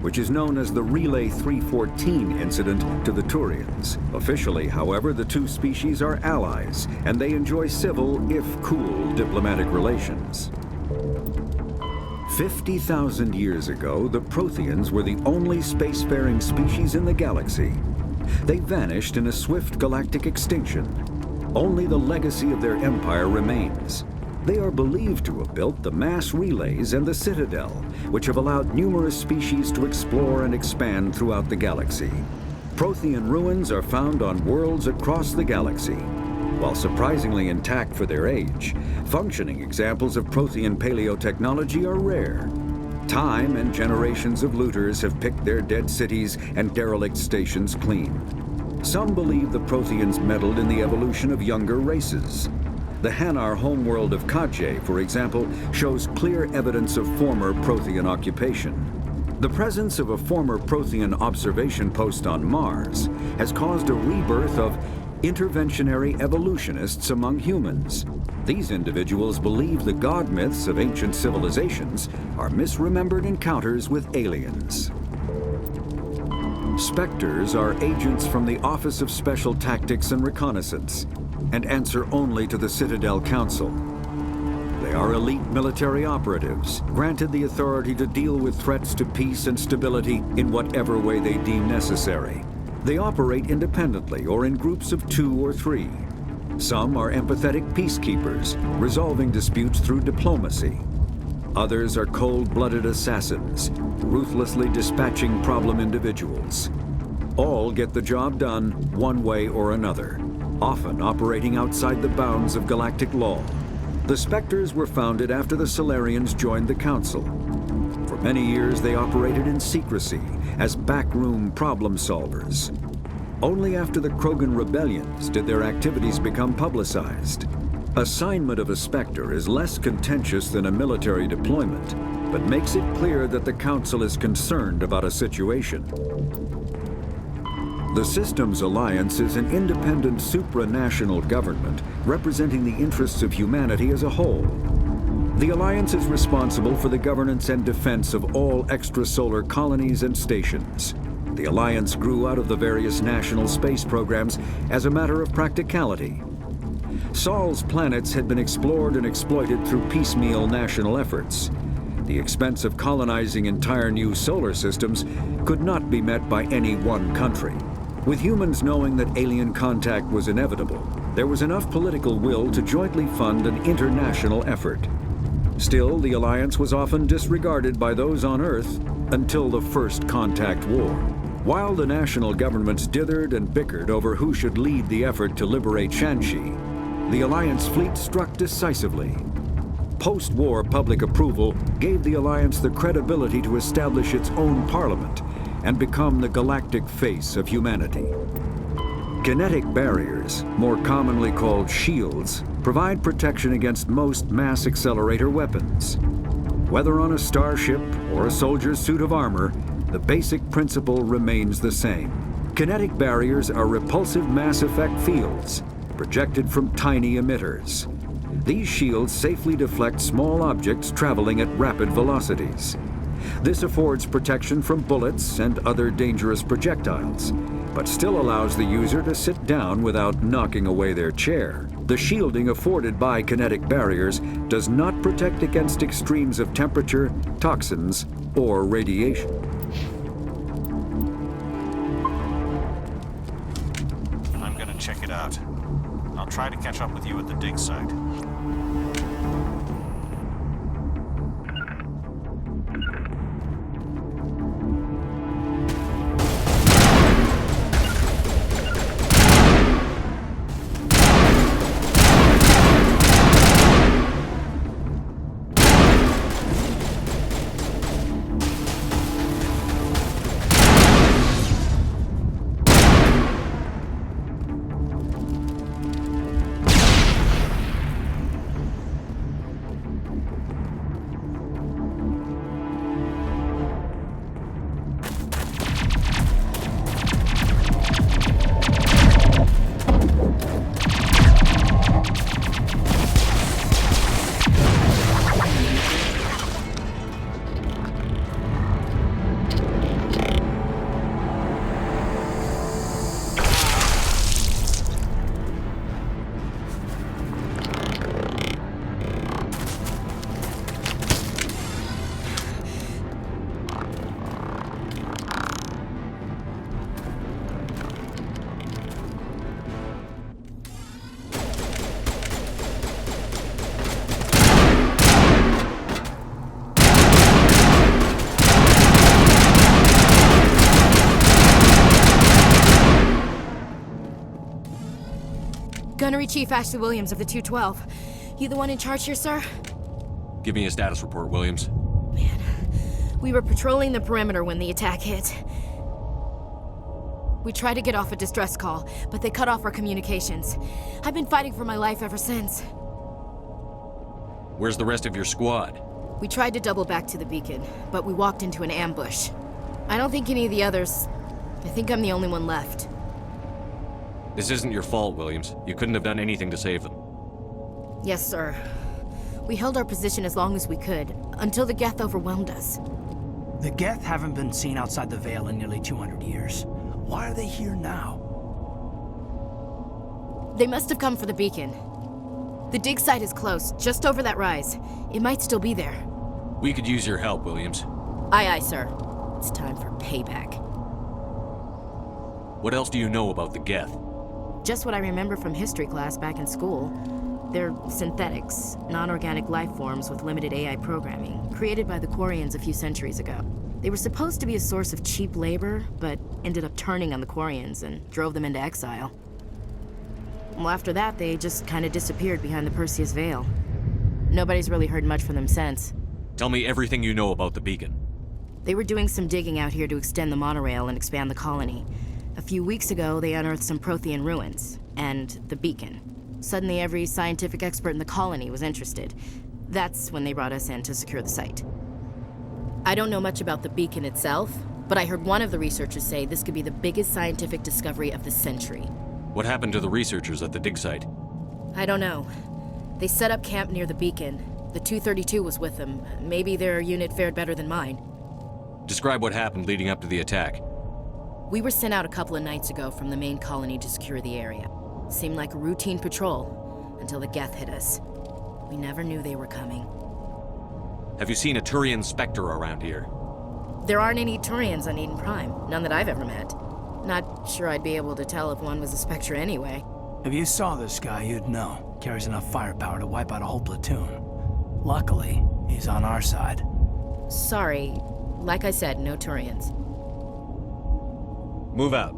which is known as the Relay 314 incident to the Turians. Officially, however, the two species are allies, and they enjoy civil, if cool, diplomatic relations. 50,000 years ago, the Protheans were the only spacefaring species in the galaxy. They vanished in a swift galactic extinction. Only the legacy of their empire remains. They are believed to have built the mass relays and the Citadel, which have allowed numerous species to explore and expand throughout the galaxy. Prothean ruins are found on worlds across the galaxy. While surprisingly intact for their age, functioning examples of Prothean paleotechnology are rare. Time and generations of looters have picked their dead cities and derelict stations clean. Some believe the Protheans meddled in the evolution of younger races. The Hanar homeworld of Kadje, for example, shows clear evidence of former Prothean occupation. The presence of a former Prothean observation post on Mars has caused a rebirth of interventionary evolutionists among humans. These individuals believe the god myths of ancient civilizations are misremembered encounters with aliens. Spectres are agents from the Office of Special Tactics and Reconnaissance, and answer only to the Citadel Council. They are elite military operatives, granted the authority to deal with threats to peace and stability in whatever way they deem necessary. They operate independently or in groups of 2 or 3. Some are empathetic peacekeepers, resolving disputes through diplomacy. Others are cold-blooded assassins, ruthlessly dispatching problem individuals. All get the job done one way or another, often operating outside the bounds of galactic law. The Spectres were founded after the Solarians joined the Council. For many years, they operated in secrecy as backroom problem solvers. Only after the Krogan rebellions did their activities become publicized. Assignment of a Spectre is less contentious than a military deployment, but makes it clear that the Council is concerned about a situation. The Systems Alliance is an independent supranational government representing the interests of humanity as a whole. The Alliance is responsible for the governance and defense of all extrasolar colonies and stations. The Alliance grew out of the various national space programs as a matter of practicality. Sol's planets had been explored and exploited through piecemeal national efforts. The expense of colonizing entire new solar systems could not be met by any one country. With humans knowing that alien contact was inevitable, there was enough political will to jointly fund an international effort. Still, the Alliance was often disregarded by those on Earth until the First Contact War. While the national governments dithered and bickered over who should lead the effort to liberate Shanxi, the Alliance fleet struck decisively. Post-war public approval gave the Alliance the credibility to establish its own parliament and become the galactic face of humanity. Kinetic barriers, more commonly called shields, provide protection against most mass accelerator weapons. Whether on a starship or a soldier's suit of armor, the basic principle remains the same. Kinetic barriers are repulsive mass effect fields, projected from tiny emitters. These shields safely deflect small objects traveling at rapid velocities. This affords protection from bullets and other dangerous projectiles, but still allows the user to sit down without knocking away their chair. The shielding afforded by kinetic barriers does not protect against extremes of temperature, toxins, or radiation. I'm gonna check it out. I'll try to catch up with you at the dig site. Gunnery Chief Ashley Williams of the 212. You the one in charge here, sir? Give me a status report, Williams. Man, we were patrolling the perimeter when the attack hit. We tried to get off a distress call, but they cut off our communications. I've been fighting for my life ever since. Where's the rest of your squad? We tried to double back to the beacon, but we walked into an ambush. I don't think any of the others... I think I'm the only one left. This isn't your fault, Williams. You couldn't have done anything to save them. Yes, sir. We held our position as long as we could, until the Geth overwhelmed us. The Geth haven't been seen outside the Veil in nearly 200 years. Why are they here now? They must have come for the beacon. The dig site is close, just over that rise. It might still be there. We could use your help, Williams. Aye, aye, sir. It's time for payback. What else do you know about the Geth? Just what I remember from history class back in school. They're synthetics, non-organic life forms with limited AI programming, created by the Quarians a few centuries ago. They were supposed to be a source of cheap labor, but ended up turning on the Quarians and drove them into exile. Well, after that, they just kind of disappeared behind the Perseus Veil. Nobody's really heard much from them since. Tell me everything you know about the beacon. They were doing some digging out here to extend the monorail and expand the colony. A few weeks ago, they unearthed some Prothean ruins, and the beacon. Suddenly, every scientific expert in the colony was interested. That's when they brought us in to secure the site. I don't know much about the beacon itself, but I heard one of the researchers say this could be the biggest scientific discovery of the century. What happened to the researchers at the dig site? I don't know. They set up camp near the beacon. The 232 was with them. Maybe their unit fared better than mine. Describe what happened leading up to the attack. We were sent out a couple of nights ago from the main colony to secure the area. Seemed like a routine patrol, until the Geth hit us. We never knew they were coming. Have you seen a Turian Spectre around here? There aren't any Turians on Eden Prime. None that I've ever met. Not sure I'd be able to tell if one was a Spectre anyway. If you saw this guy, you'd know. Carries enough firepower to wipe out a whole platoon. Luckily, he's on our side. Sorry. Like I said, no Turians. Move out.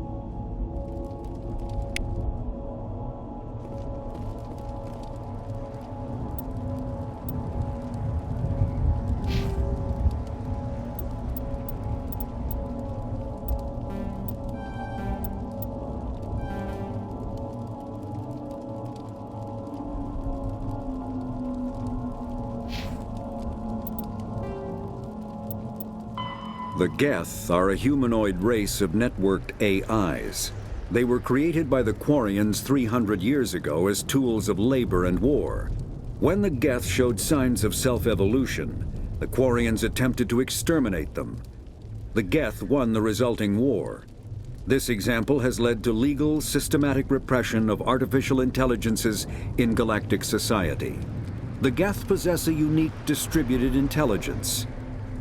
The Geth are a humanoid race of networked AIs. They were created by the Quarians 300 years ago as tools of labor and war. When the Geth showed signs of self-evolution, the Quarians attempted to exterminate them. The Geth won the resulting war. This example has led to legal, systematic repression of artificial intelligences in galactic society. The Geth possess a unique distributed intelligence.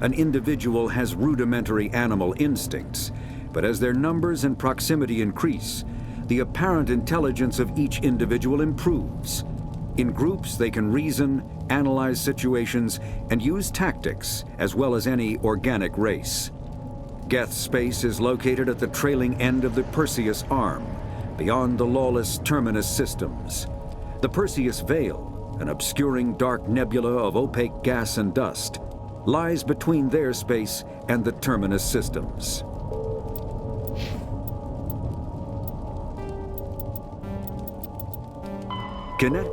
An individual has rudimentary animal instincts, but as their numbers and proximity increase, the apparent intelligence of each individual improves. In groups, they can reason, analyze situations, and use tactics, as well as any organic race. Geth space is located at the trailing end of the Perseus Arm, beyond the lawless Terminus systems. The Perseus Veil, an obscuring dark nebula of opaque gas and dust, lies between their space and the Terminus systems. Kinetic.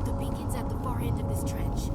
The beacon's at the far end of this trench.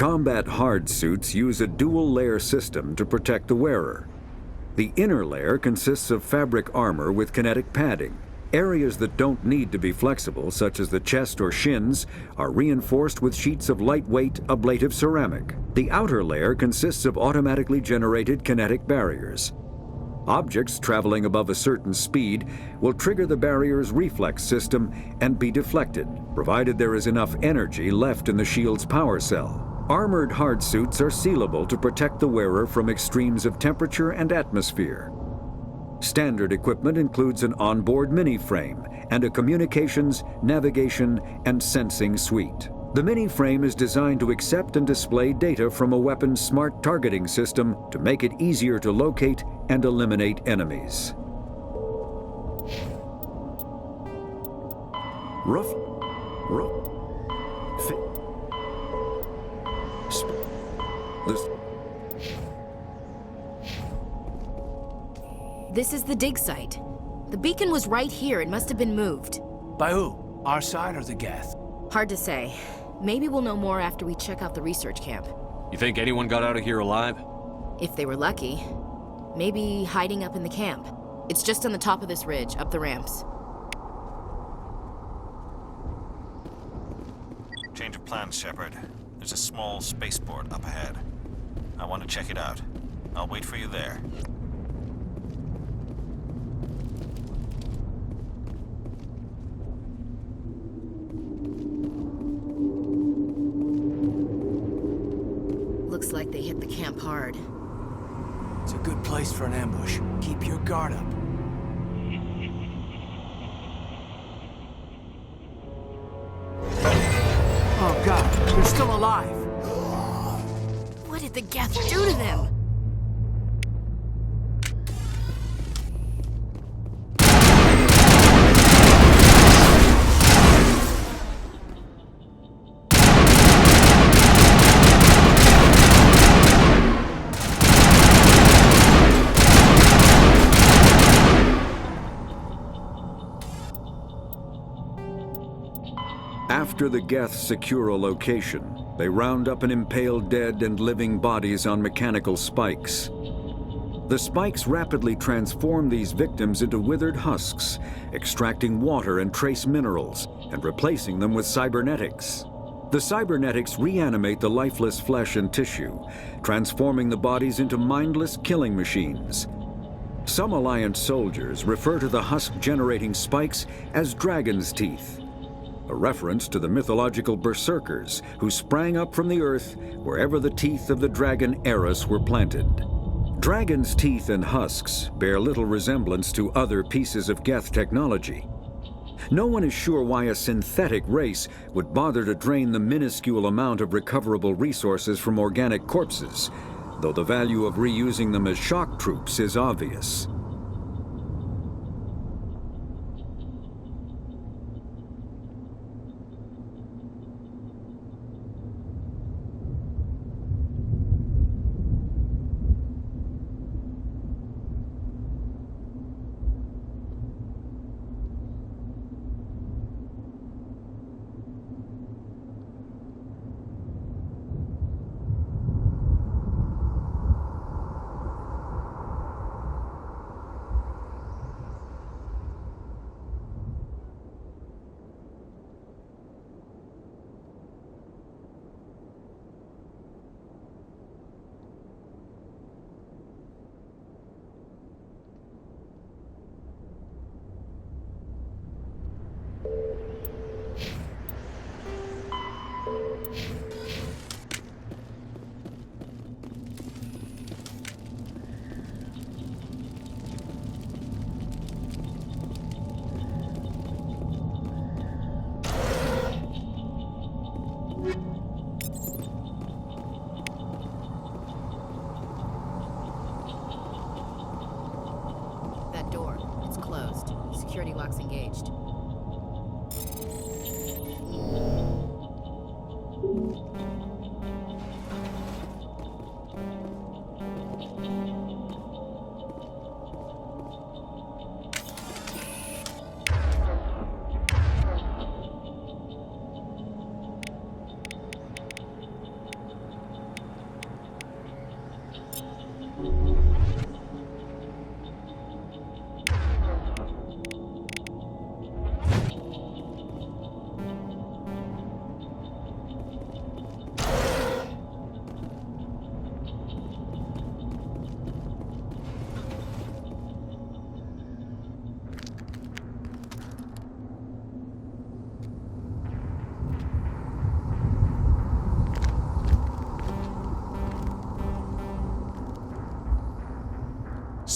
Combat hard suits use a dual-layer system to protect the wearer. The inner layer consists of fabric armor with kinetic padding. Areas that don't need to be flexible, such as the chest or shins, are reinforced with sheets of lightweight, ablative ceramic. The outer layer consists of automatically generated kinetic barriers. Objects traveling above a certain speed will trigger the barrier's reflex system and be deflected, provided there is enough energy left in the shield's power cell. Armored hard suits are sealable to protect the wearer from extremes of temperature and atmosphere. Standard equipment includes an onboard mini-frame and a communications, navigation, and sensing suite. The mini-frame is designed to accept and display data from a weapon's smart targeting system to make it easier to locate and eliminate enemies. This is the dig site. The beacon was right here. It must have been moved. By who? Our side or the Geth? Hard to say. Maybe we'll know more after we check out the research camp. You think anyone got out of here alive? If they were lucky. Maybe hiding up in the camp. It's just on the top of this ridge, up the ramps. Change of plans, Shepard. There's a small spaceport up ahead. I want to check it out. I'll wait for you there. Looks like they hit the camp hard. It's a good place for an ambush. Keep your guard up. Oh God, they're still alive! What did the Geth do to them? After the Geth secure a location, they round up and impale dead and living bodies on mechanical spikes. The spikes rapidly transform these victims into withered husks, extracting water and trace minerals, and replacing them with cybernetics. The cybernetics reanimate the lifeless flesh and tissue, transforming the bodies into mindless killing machines. Some Alliance soldiers refer to the husk-generating spikes as dragon's teeth, a reference to the mythological berserkers who sprang up from the earth wherever the teeth of the dragon Eris were planted. Dragon's teeth and husks bear little resemblance to other pieces of Geth technology. No one is sure why a synthetic race would bother to drain the minuscule amount of recoverable resources from organic corpses, though the value of reusing them as shock troops is obvious. Security locks engaged.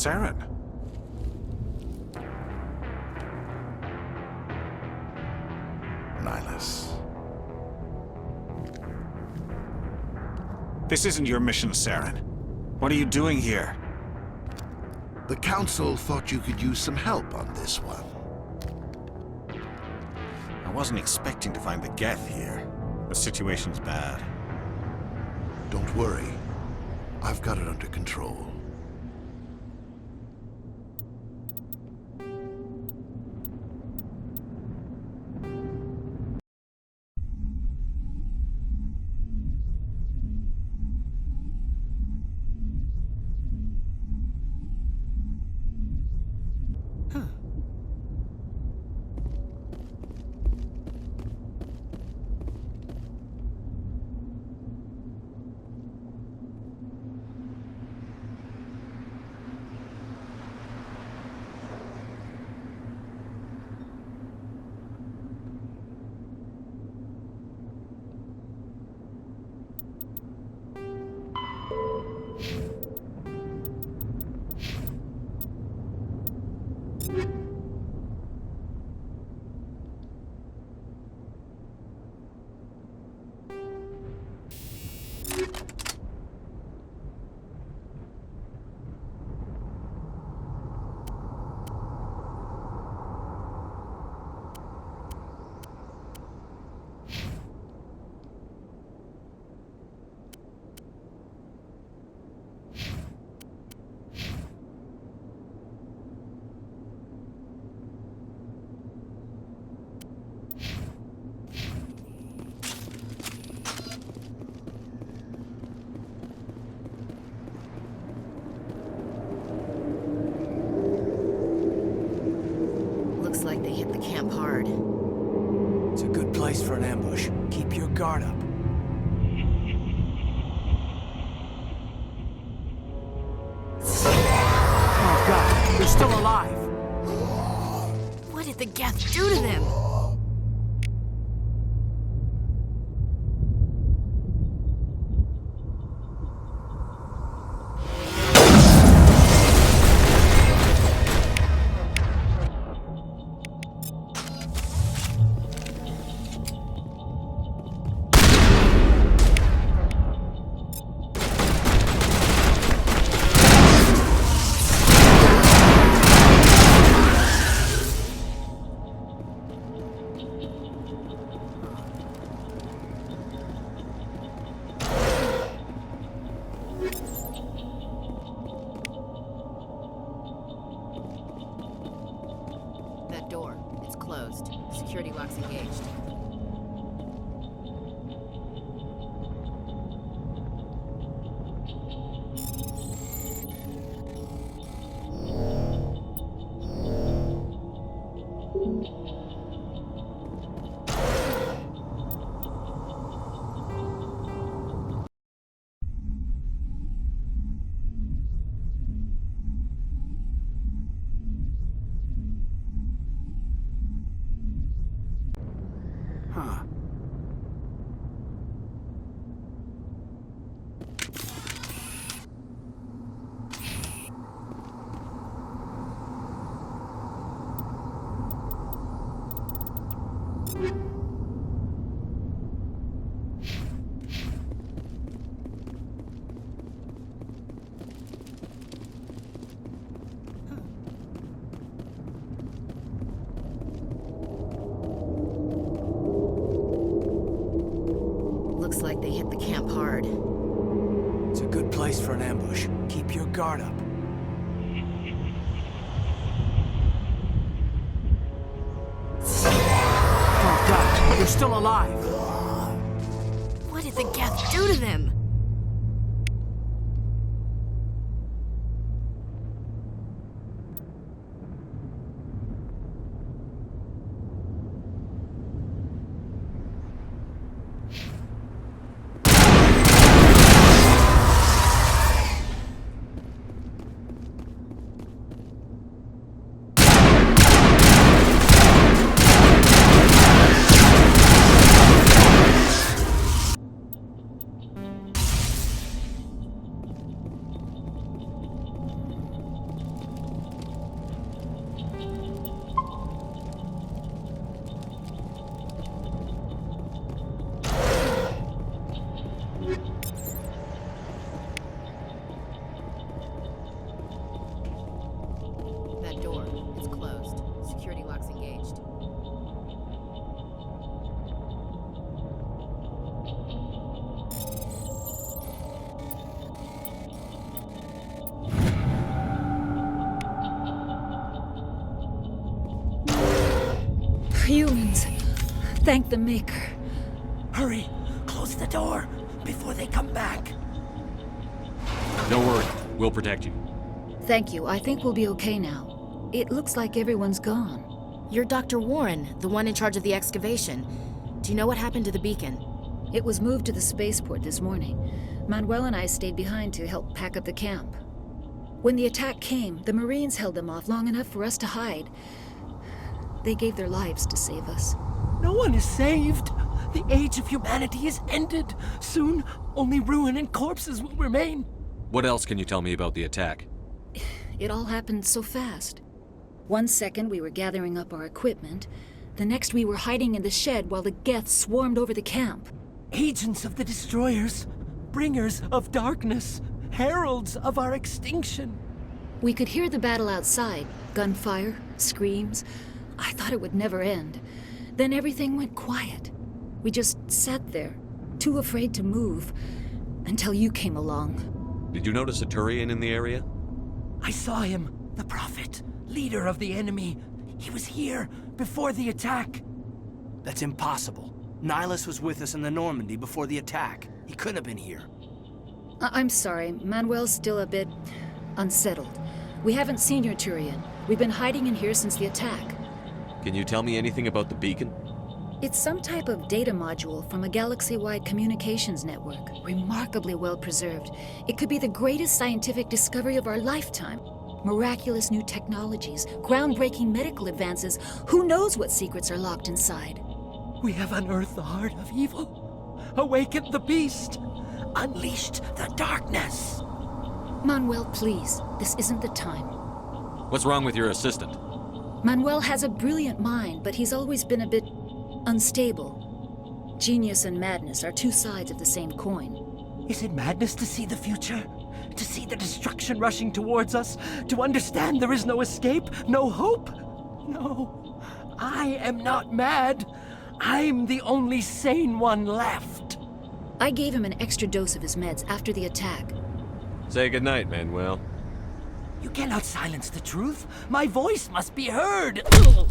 Saren. Nihilus. This isn't your mission, Saren. What are you doing here? The Council thought you could use some help on this one. I wasn't expecting to find the Geth here. The situation's bad. Don't worry. I've got it under control. Looks like they hit the camp hard. It's a good place for an ambush. Keep your guard up. Oh god, they're still alive! What did the Geth do to them? That door, it's closed. Security lock's engaged. Huh. Looks like they hit the camp hard. It's a good place for an ambush. Keep your guard up. Oh god, they're still alive! What did the Geth do to them? Humans. Thank the Maker. Hurry! Close the door before they come back. Don't worry, we'll protect you. Thank you. I think we'll be okay now. It looks like everyone's gone. You're Dr. Warren, the one in charge of the excavation. Do you know what happened to the beacon? It was moved to the spaceport this morning. Manuel and I stayed behind to help pack up the camp. When the attack came, the Marines held them off long enough for us to hide. They gave their lives to save us. No one is saved. The age of humanity is ended. Soon, only ruin and corpses will remain. What else can you tell me about the attack? It all happened so fast. One second we were gathering up our equipment. The next we were hiding in the shed while the Geth swarmed over the camp. Agents of the Destroyers, bringers of darkness, heralds of our extinction. We could hear the battle outside. Gunfire, screams. I thought it would never end. Then everything went quiet. We just sat there, too afraid to move, until you came along. Did you notice a Turian in the area? I saw him, the Prophet, leader of the enemy. He was here before the attack. That's impossible. Nihilus was with us in the Normandy before the attack. He couldn't have been here. I'm sorry, Manuel's still a bit unsettled. We haven't seen your Turian. We've been hiding in here since the attack. Can you tell me anything about the beacon? It's some type of data module from a galaxy-wide communications network, remarkably well preserved. It could be the greatest scientific discovery of our lifetime. Miraculous new technologies, groundbreaking medical advances. Who knows what secrets are locked inside? We have unearthed the heart of evil, awakened the beast, unleashed the darkness. Manuel, please, this isn't the time. What's wrong with your assistant? Manuel has a brilliant mind, but he's always been a bit unstable. Genius and madness are two sides of the same coin. Is it madness to see the future? To see the destruction rushing towards us? To understand there is no escape? No hope? No. I am not mad. I'm the only sane one left. I gave him an extra dose of his meds after the attack. Say goodnight, Manuel. You cannot silence the truth. My voice must be heard. Oh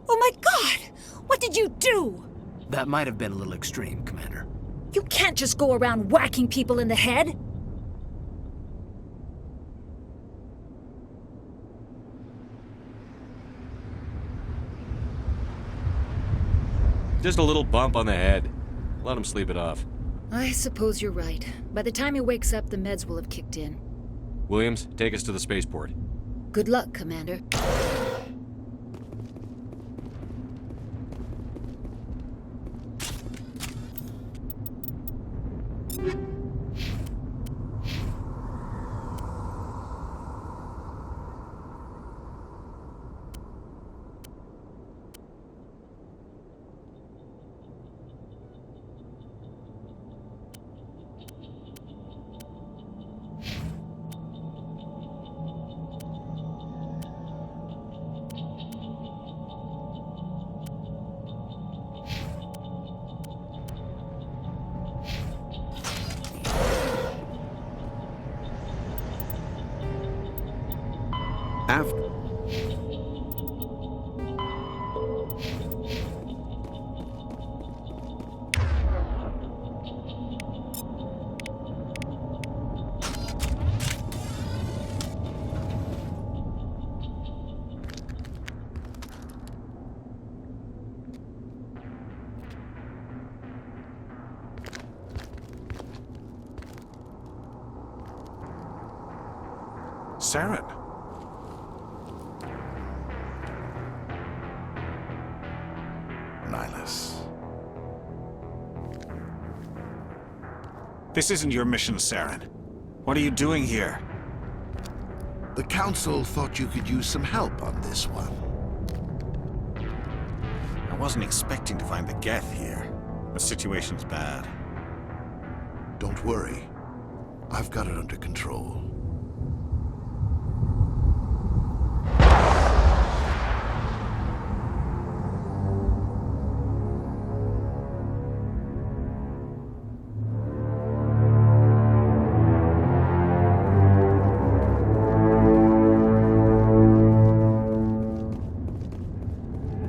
my God! What did you do? That might have been a little extreme, Commander. You can't just go around whacking people in the head. Just a little bump on the head. Let him sleep it off. I suppose you're right. By the time he wakes up, the meds will have kicked in. Williams, take us to the spaceport. Good luck, Commander. After Saren. Nihilus. This isn't your mission, Saren. What are you doing here? The Council thought you could use some help on this one. I wasn't expecting to find the Geth here. The situation's bad. Don't worry. I've got it under control.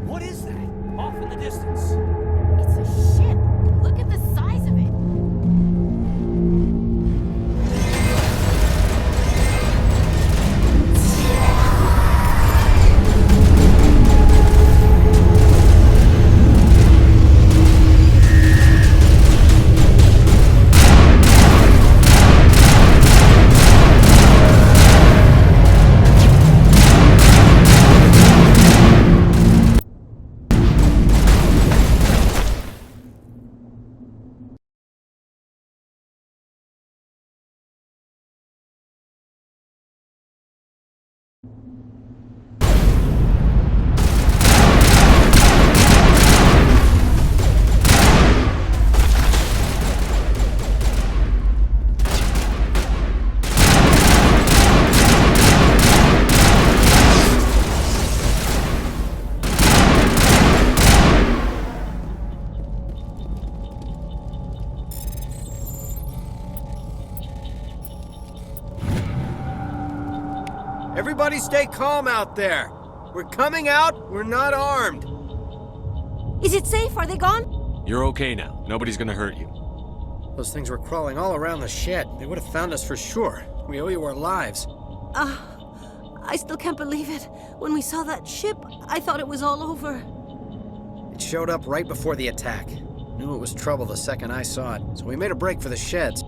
What is that? Everybody stay calm out there. We're coming out, we're not armed. Is it safe? Are they gone? You're okay now. Nobody's gonna hurt you. Those things were crawling all around the shed. They would have found us for sure. We owe you our lives. I still can't believe it. When we saw that ship, I thought it was all over. It showed up right before the attack. Knew it was trouble the second I saw it, so we made a break for the sheds.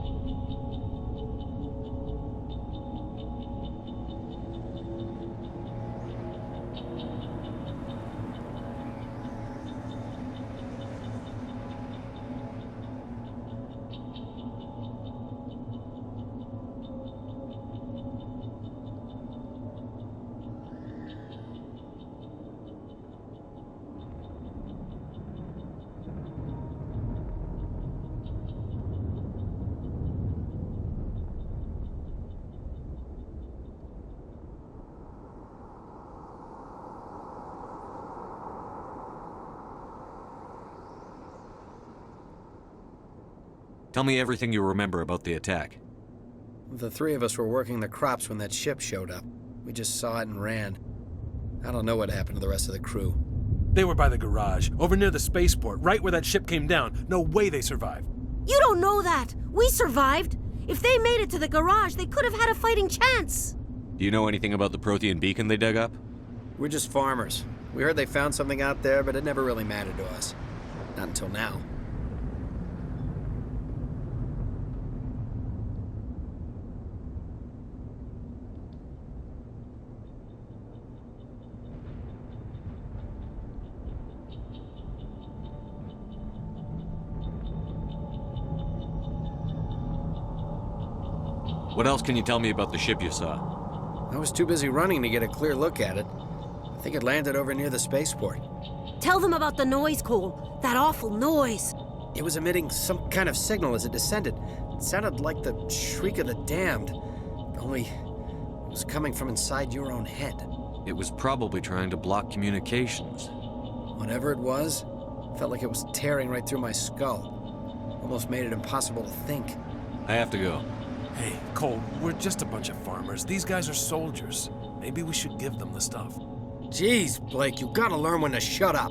Tell me everything you remember about the attack. The three of us were working the crops when that ship showed up. We just saw it and ran. I don't know what happened to the rest of the crew. They were by the garage, over near the spaceport, right where that ship came down. No way they survived. You don't know that. We survived. If they made it to the garage, they could have had a fighting chance. Do you know anything about the Prothean beacon they dug up? We're just farmers. We heard they found something out there, but it never really mattered to us. Not until now. What else can you tell me about the ship you saw? I was too busy running to get a clear look at it. I think it landed over near the spaceport. Tell them about the noise, Cole. That awful noise. It was emitting some kind of signal as it descended. It sounded like the shriek of the damned. Only it was coming from inside your own head. It was probably trying to block communications. Whatever it was, felt like it was tearing right through my skull. Almost made it impossible to think. I have to go. Hey, Cole, we're just a bunch of farmers. These guys are soldiers. Maybe we should give them the stuff. Jeez, Blake, you gotta learn when to shut up.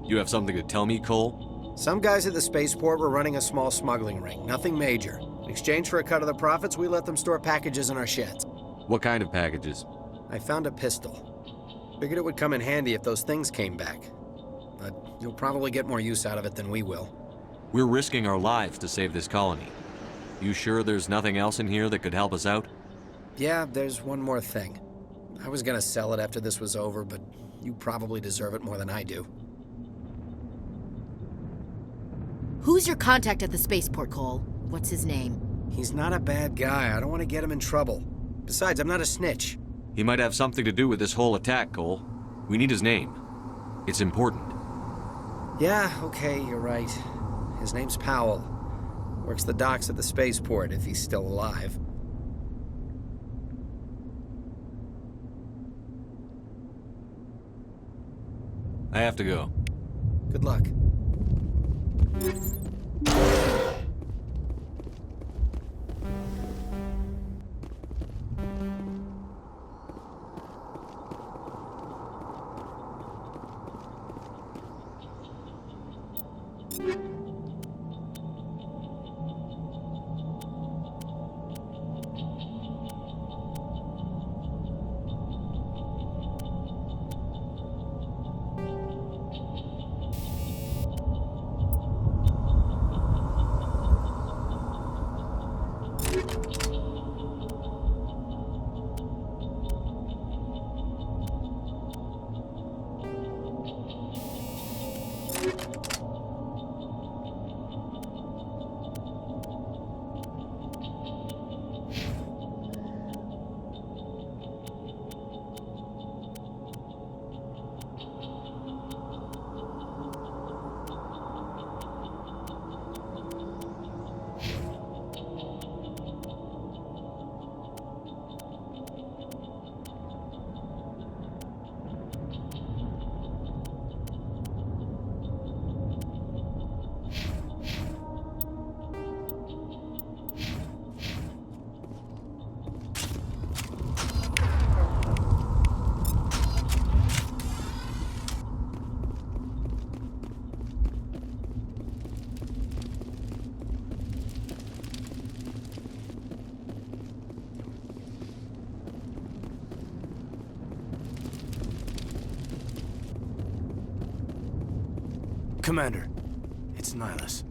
You have something to tell me, Cole? Some guys at the spaceport were running a small smuggling ring, nothing major. In exchange for a cut of the profits, we let them store packages in our sheds. What kind of packages? I found a pistol. Figured it would come in handy if those things came back. But you'll probably get more use out of it than we will. We're risking our lives to save this colony. You sure there's nothing else in here that could help us out? Yeah, there's one more thing. I was gonna sell it after this was over, but you probably deserve it more than I do. Who's your contact at the spaceport, Cole? What's his name? He's not a bad guy. I don't want to get him in trouble. Besides, I'm not a snitch. He might have something to do with this whole attack, Cole. We need his name. It's important. Yeah, okay, you're right. His name's Powell. Works the docks at the spaceport, if he's still alive. I have to go. Good luck. Commander, it's Nihilus.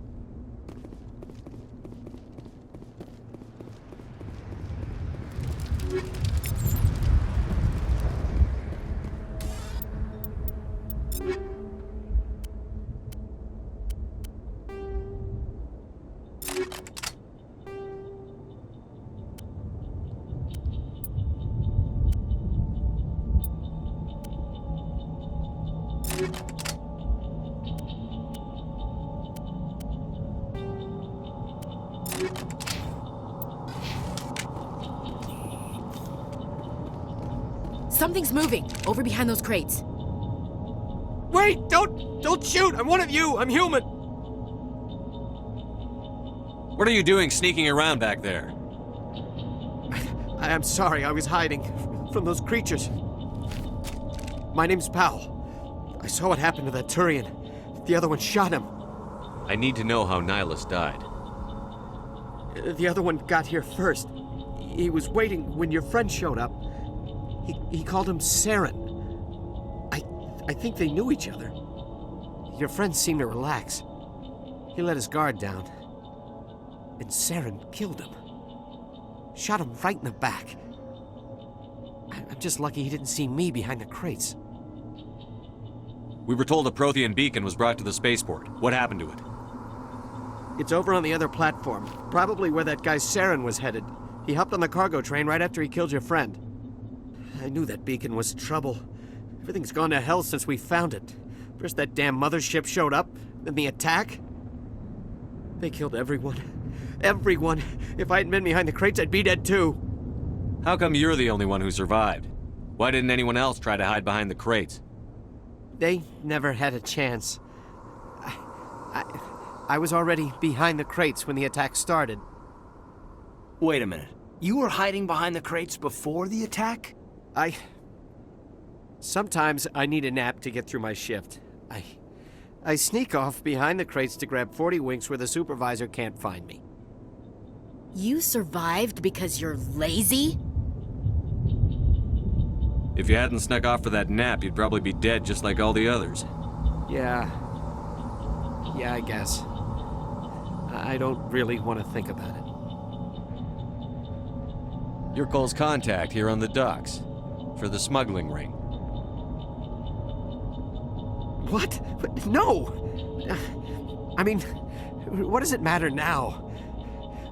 Something's moving, over behind those crates. Wait! Don't shoot! I'm one of you! I'm human! What are you doing sneaking around back there? I'm sorry, I was hiding from those creatures. My name's Powell. I saw what happened to that Turian. The other one shot him. I need to know how Nihilus died. The other one got here first. He was waiting when your friend showed up. He called him Saren. I think they knew each other. Your friend seemed to relax. He let his guard down. And Saren killed him. Shot him right in the back. I'm just lucky he didn't see me behind the crates. We were told a Prothean beacon was brought to the spaceport. What happened to it? It's over on the other platform. Probably where that guy Saren was headed. He hopped on the cargo train right after he killed your friend. I knew that beacon was trouble. Everything's gone to hell since we found it. First that damn mothership showed up, then the attack. They killed everyone. Everyone! If I hadn't been behind the crates, I'd be dead too. How come you're the only one who survived? Why didn't anyone else try to hide behind the crates? They never had a chance. I was already behind the crates when the attack started. Wait a minute. You were hiding behind the crates before the attack? Sometimes I need a nap to get through my shift. I sneak off behind the crates to grab 40 winks where the supervisor can't find me. You survived because you're lazy? If you hadn't snuck off for that nap, you'd probably be dead just like all the others. Yeah, I guess. I don't really want to think about it. You're Cole's contact here on the docks for the smuggling ring. What? No! I mean, what does it matter now?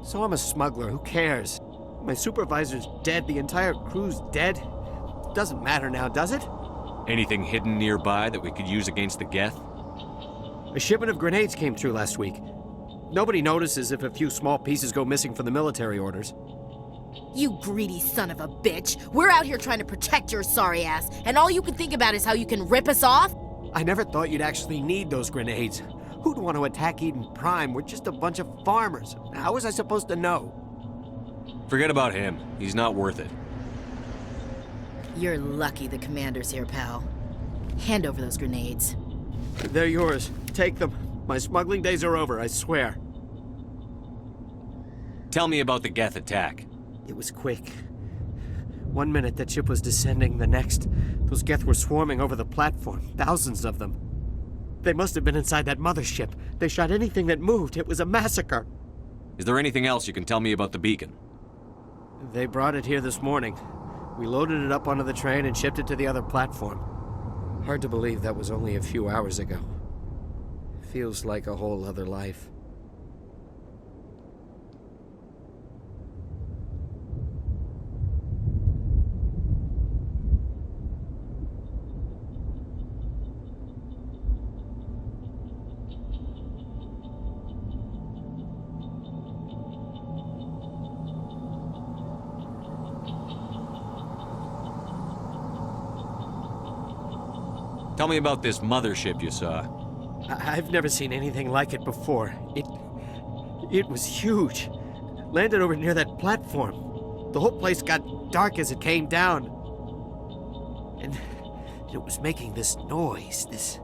So I'm a smuggler, who cares? My supervisor's dead, the entire crew's dead. Doesn't matter now, does it? Anything hidden nearby that we could use against the Geth? A shipment of grenades came through last week. Nobody notices if a few small pieces go missing from the military orders. You greedy son of a bitch! We're out here trying to protect your sorry ass, and all you can think about is how you can rip us off? I never thought you'd actually need those grenades. Who'd want to attack Eden Prime? We're just a bunch of farmers. How was I supposed to know? Forget about him. He's not worth it. You're lucky the commander's here, pal. Hand over those grenades. They're yours. Take them. My smuggling days are over, I swear. Tell me about the Geth attack. It was quick. 1 minute that ship was descending, the next, those Geth were swarming over the platform. Thousands of them. They must have been inside that mothership. They shot anything that moved. It was a massacre. Is there anything else you can tell me about the beacon? They brought it here this morning. We loaded it up onto the train and shipped it to the other platform. Hard to believe that was only a few hours ago. Feels like a whole other life. Tell me about this mothership you saw. I've never seen anything like it before. It was huge. Landed over near that platform. The whole place got dark as it came down. And it was making this noise, this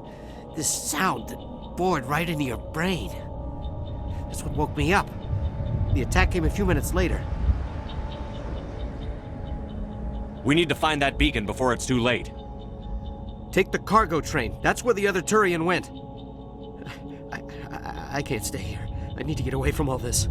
sound that bored right into your brain. That's what woke me up. The attack came a few minutes later. We need to find that beacon before it's too late. Take the cargo train. That's where the other Turian went. I can't stay here. I need to get away from all this.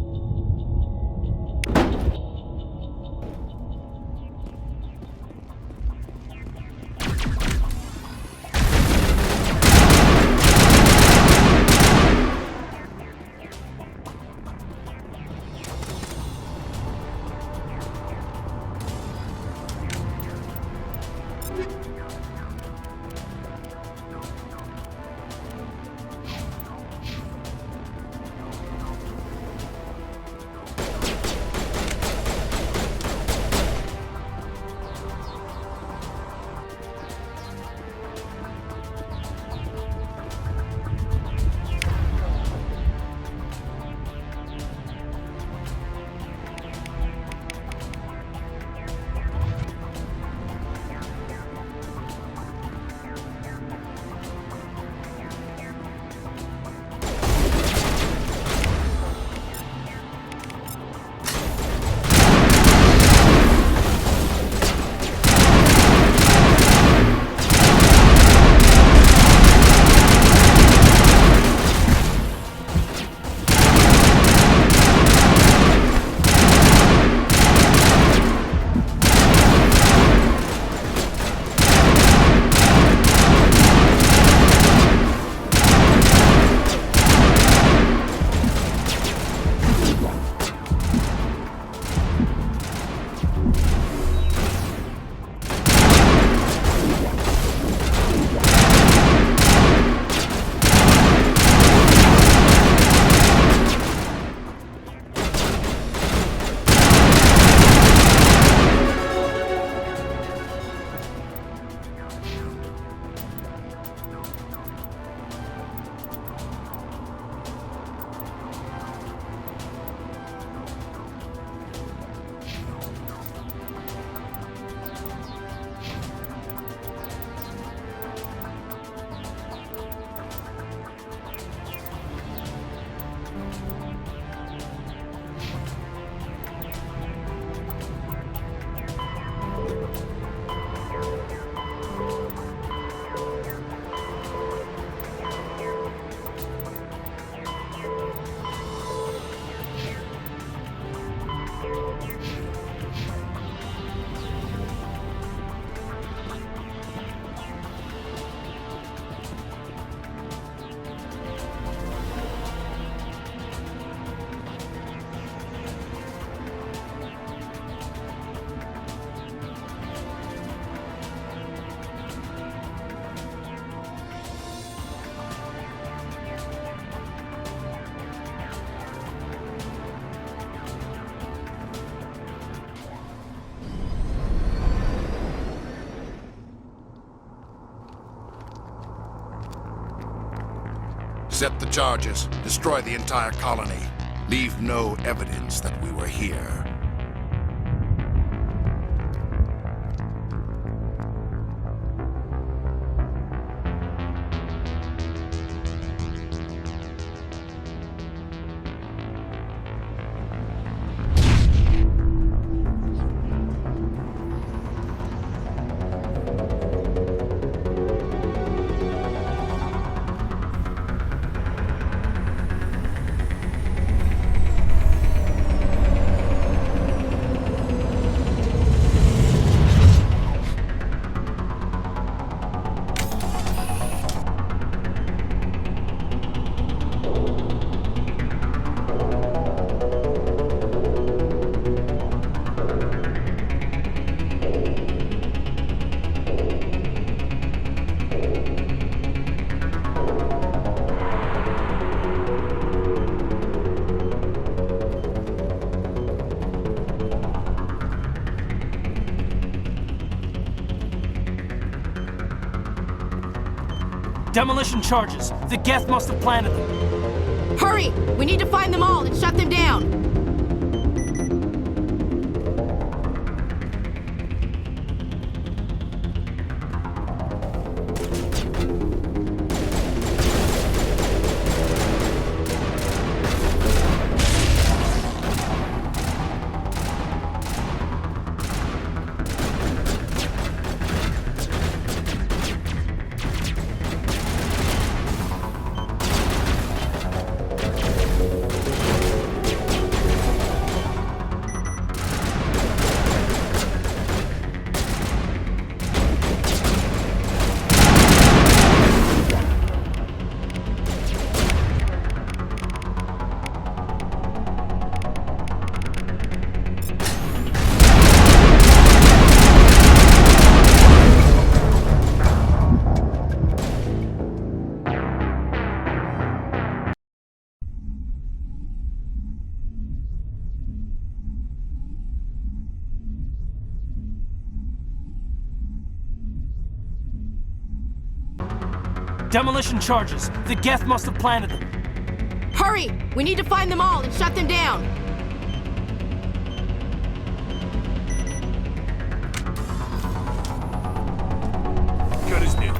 Set the charges. Destroy the entire colony. Leave no evidence that we were here. Demolition charges. The Geth must have planted them. Hurry! We need to find them all and shut them down! Demolition charges. The Geth must have planted them. Hurry! We need to find them all and shut them down! Good as new.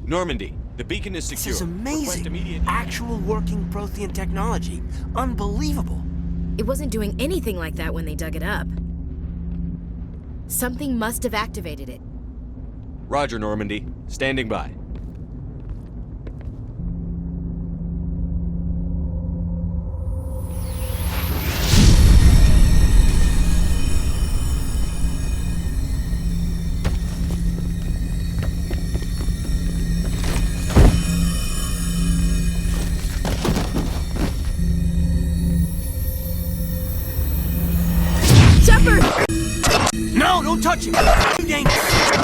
Normandy, the beacon is secure. This is amazing. Request immediate... Actual working Prothean technology. Unbelievable. It wasn't doing anything like that when they dug it up. Something must have activated it. Roger, Normandy. Standing by. No, don't touch it! Too dangerous!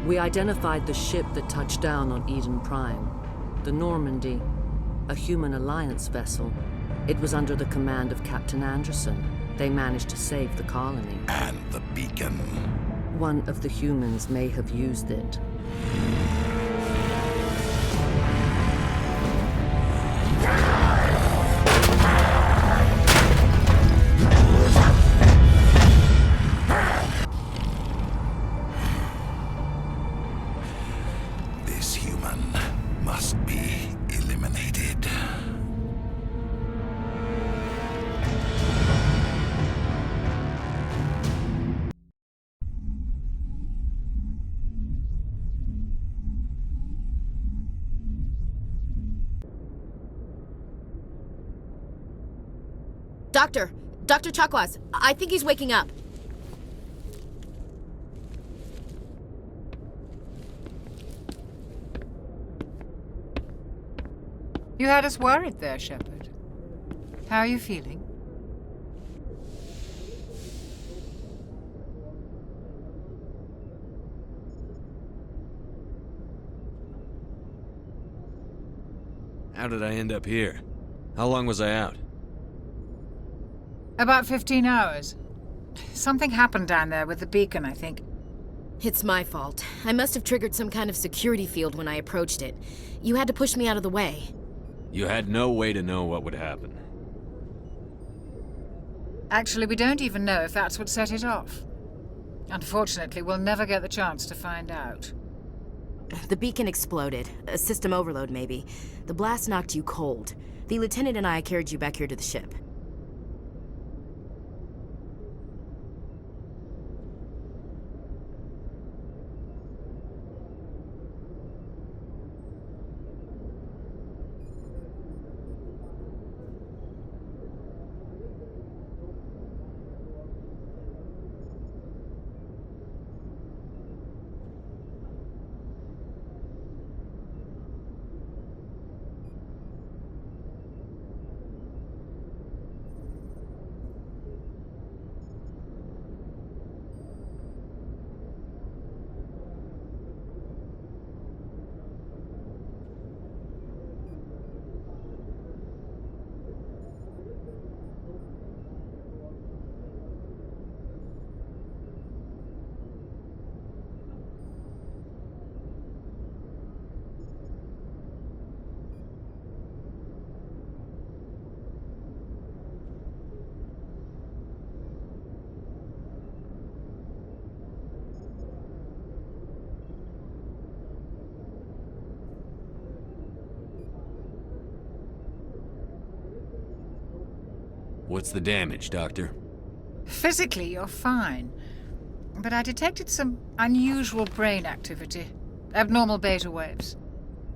We identified the ship that touched down on Eden Prime. The Normandy, a human alliance vessel. It was under the command of Captain Anderson. They managed to save the colony. And the beacon. One of the humans may have used it. This human must be eliminated. Dr. Chakwas, I think he's waking up. You had us worried there, Shepard. How are you feeling? How did I end up here? How long was I out? About 15 hours. Something happened down there with the beacon, I think. It's my fault. I must have triggered some kind of security field when I approached it. You had to push me out of the way. You had no way to know what would happen. Actually, we don't even know if that's what set it off. Unfortunately, we'll never get the chance to find out. The beacon exploded. A system overload, maybe. The blast knocked you cold. The lieutenant and I carried you back here to the ship. What's the damage, Doctor? Physically, you're fine. But I detected some unusual brain activity. Abnormal beta waves.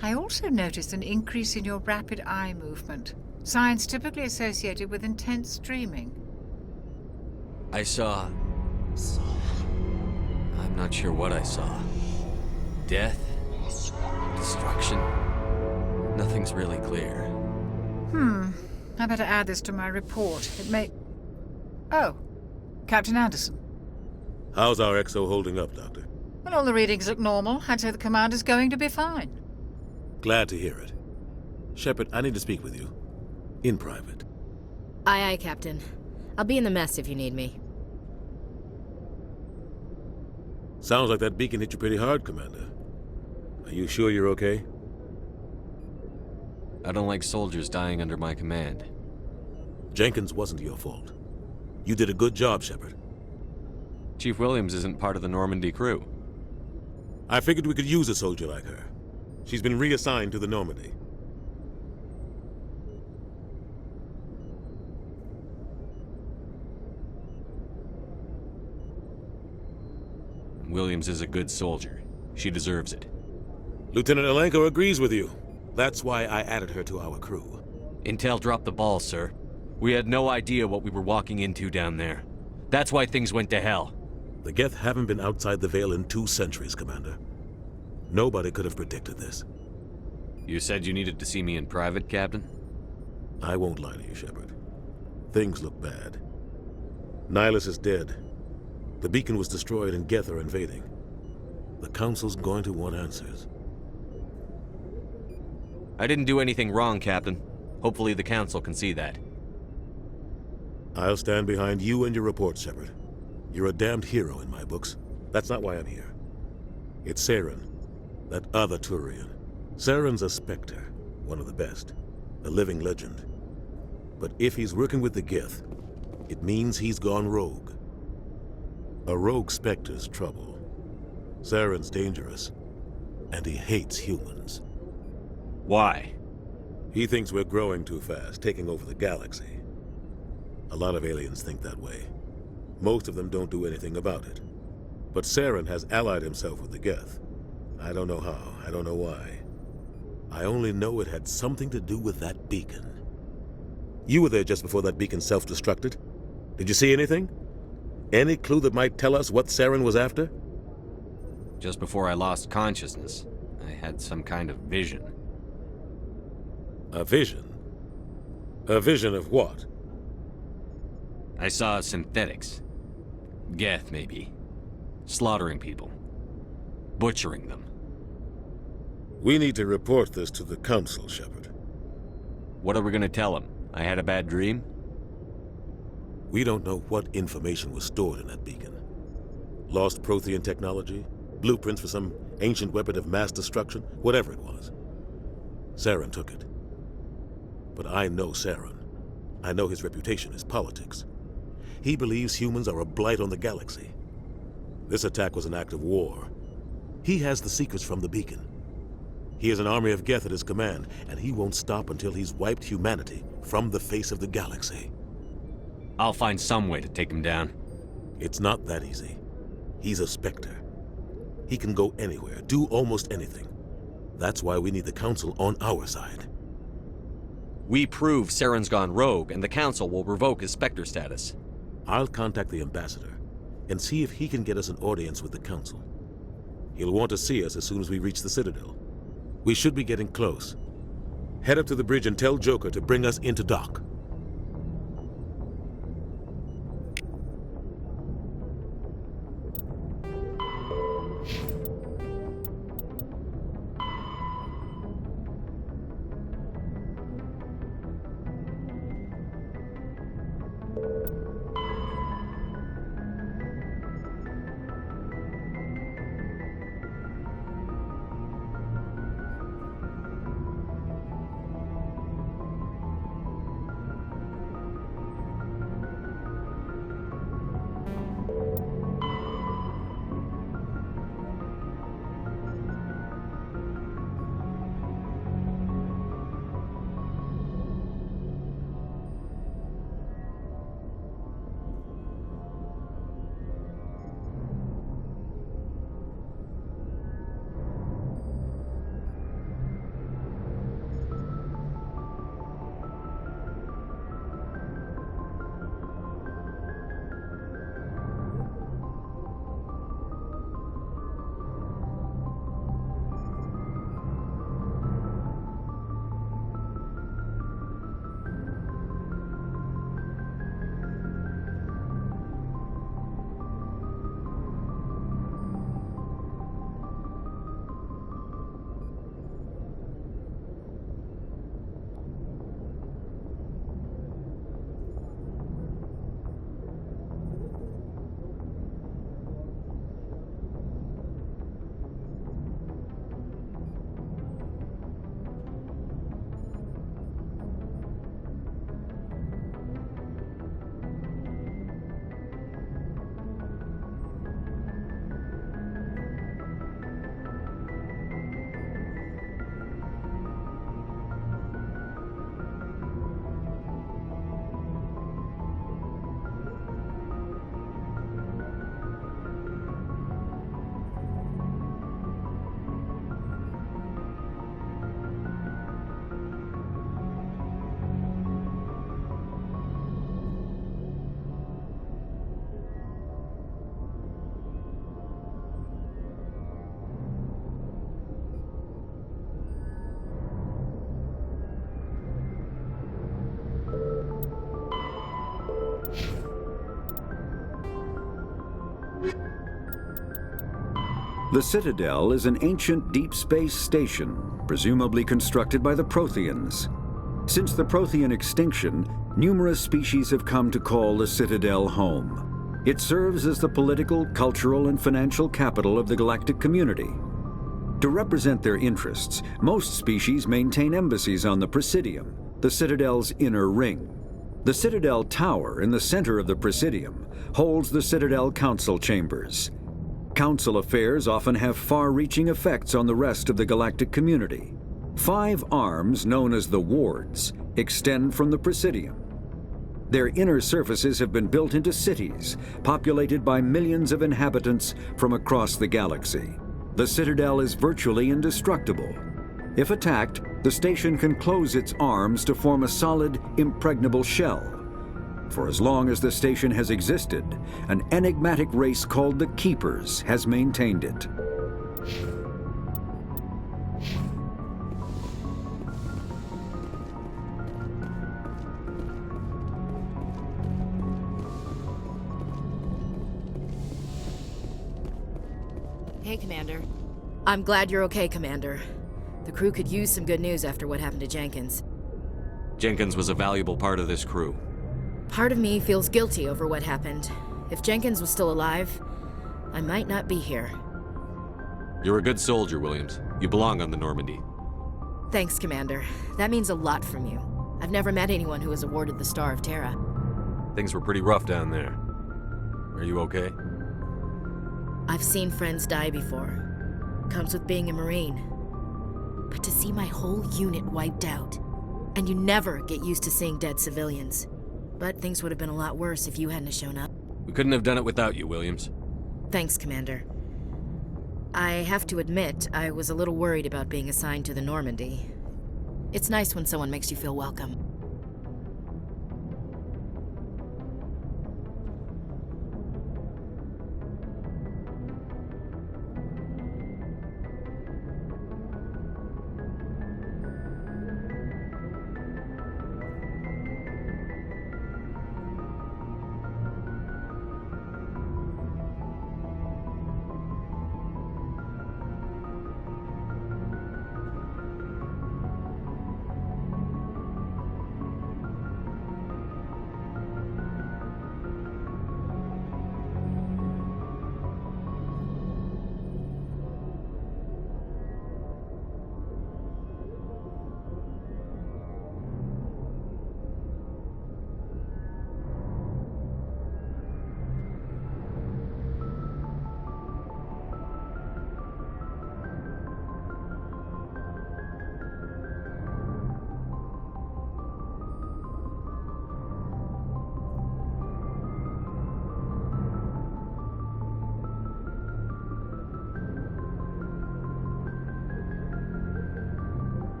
I also noticed an increase in your rapid eye movement. Signs typically associated with intense dreaming. I saw... I'm not sure what I saw. Death? Destruction? Nothing's really clear. I better add this to my report. It may... Oh, Captain Anderson. How's our XO holding up, Doctor? Well, all the readings look normal. I'd say the commander's going to be fine. Glad to hear it. Shepard, I need to speak with you. In private. Aye, aye, Captain. I'll be in the mess if you need me. Sounds like that beacon hit you pretty hard, Commander. Are you sure you're okay? I don't like soldiers dying under my command. Jenkins wasn't your fault. You did a good job, Shepard. Chief Williams isn't part of the Normandy crew. I figured we could use a soldier like her. She's been reassigned to the Normandy. Williams is a good soldier. She deserves it. Lieutenant Alenko agrees with you. That's why I added her to our crew. Intel dropped the ball, sir. We had no idea what we were walking into down there. That's why things went to hell. The Geth haven't been outside the Veil in 2 centuries, Commander. Nobody could have predicted this. You said you needed to see me in private, Captain? I won't lie to you, Shepard. Things look bad. Nihilus is dead. The beacon was destroyed and Geth are invading. The Council's going to want answers. I didn't do anything wrong, Captain. Hopefully the Council can see that. I'll stand behind you and your report, Shepard. You're a damned hero in my books. That's not why I'm here. It's Saren, that other Turian. Saren's a Spectre, one of the best, a living legend. But if he's working with the Geth, it means he's gone rogue. A rogue Spectre's trouble. Saren's dangerous, and he hates humans. Why? He thinks we're growing too fast, taking over the galaxy. A lot of aliens think that way. Most of them don't do anything about it. But Saren has allied himself with the Geth. I don't know how, I don't know why. I only know it had something to do with that beacon. You were there just before that beacon self-destructed. Did you see anything? Any clue that might tell us what Saren was after? Just before I lost consciousness, I had some kind of vision. A vision? A vision of what? I saw synthetics. Geth, maybe. Slaughtering people. Butchering them. We need to report this to the Council, Shepard. What are we gonna tell them? I had a bad dream? We don't know what information was stored in that beacon. Lost Prothean technology? Blueprints for some ancient weapon of mass destruction? Whatever it was. Saren took it. But I know Saren. I know his reputation is politics. He believes humans are a blight on the galaxy. This attack was an act of war. He has the secrets from the beacon. He has an army of Geth at his command, and he won't stop until he's wiped humanity from the face of the galaxy. I'll find some way to take him down. It's not that easy. He's a Spectre. He can go anywhere, do almost anything. That's why we need the Council on our side. We prove Saren's gone rogue, and the Council will revoke his Spectre status. I'll contact the Ambassador and see if he can get us an audience with the Council. He'll want to see us as soon as we reach the Citadel. We should be getting close. Head up to the bridge and tell Joker to bring us into dock. The Citadel is an ancient deep space station, presumably constructed by the Protheans. Since the Prothean extinction, numerous species have come to call the Citadel home. It serves as the political, cultural, and financial capital of the galactic community. To represent their interests, most species maintain embassies on the Presidium, the Citadel's inner ring. The Citadel Tower in the center of the Presidium holds the Citadel Council Chambers. Council affairs often have far-reaching effects on the rest of the galactic community. 5 arms, known as the Wards, extend from the Presidium. Their inner surfaces have been built into cities, populated by millions of inhabitants from across the galaxy. The Citadel is virtually indestructible. If attacked, the station can close its arms to form a solid, impregnable shell. For as long as the station has existed, an enigmatic race called the Keepers has maintained it. Hey, Commander. I'm glad you're okay, Commander. The crew could use some good news after what happened to Jenkins. Jenkins was a valuable part of this crew. Part of me feels guilty over what happened. If Jenkins was still alive, I might not be here. You're a good soldier, Williams. You belong on the Normandy. Thanks, Commander. That means a lot from you. I've never met anyone who was awarded the Star of Terra. Things were pretty rough down there. Are you okay? I've seen friends die before. Comes with being a Marine. But to see my whole unit wiped out, and you never get used to seeing dead civilians. But things would have been a lot worse if you hadn't shown up. We couldn't have done it without you, Williams. Thanks, Commander. I have to admit, I was a little worried about being assigned to the Normandy. It's nice when someone makes you feel welcome.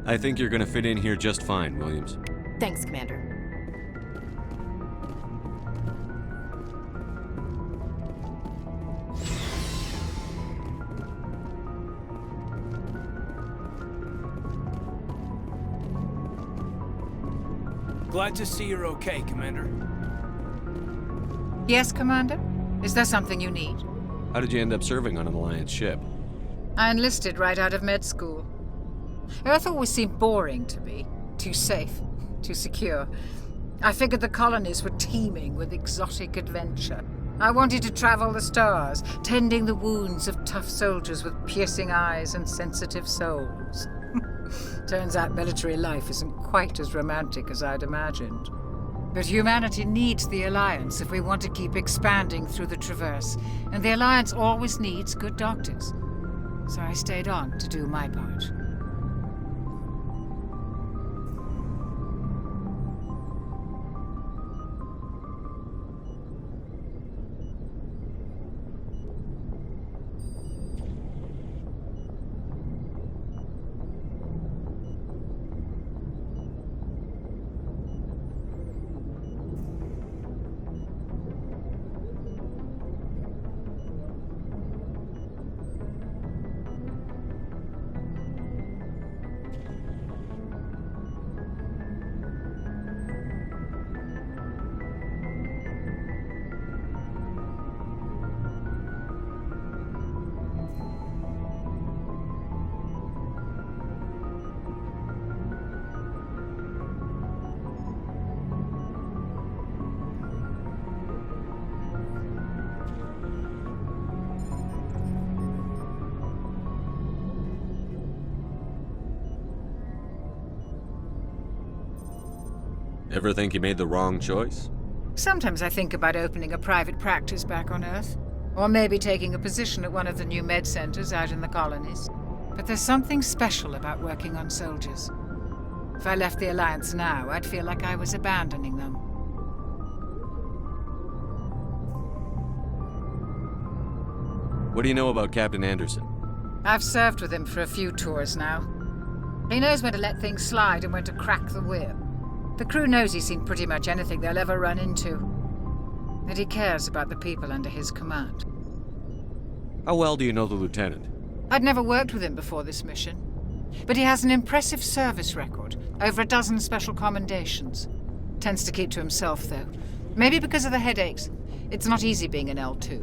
I think you're gonna fit in here just fine, Williams. Thanks, Commander. Glad to see you're okay, Commander. Yes, Commander? Is there something you need? How did you end up serving on an Alliance ship? I enlisted right out of med school. Earth always seemed boring to me. Too safe, too secure. I figured the colonies were teeming with exotic adventure. I wanted to travel the stars, tending the wounds of tough soldiers with piercing eyes and sensitive souls. Turns out military life isn't quite as romantic as I'd imagined. But humanity needs the Alliance if we want to keep expanding through the Traverse, and the Alliance always needs good doctors. So I stayed on to do my part. Ever think you made the wrong choice? Sometimes I think about opening a private practice back on Earth. Or maybe taking a position at one of the new med centers out in the colonies. But there's something special about working on soldiers. If I left the Alliance now, I'd feel like I was abandoning them. What do you know about Captain Anderson? I've served with him for a few tours now. He knows when to let things slide and when to crack the whip. The crew knows he's seen pretty much anything they'll ever run into. And he cares about the people under his command. How well do you know the lieutenant? I'd never worked with him before this mission. But he has an impressive service record, over a dozen special commendations. Tends to keep to himself, though. Maybe because of the headaches. It's not easy being an L2.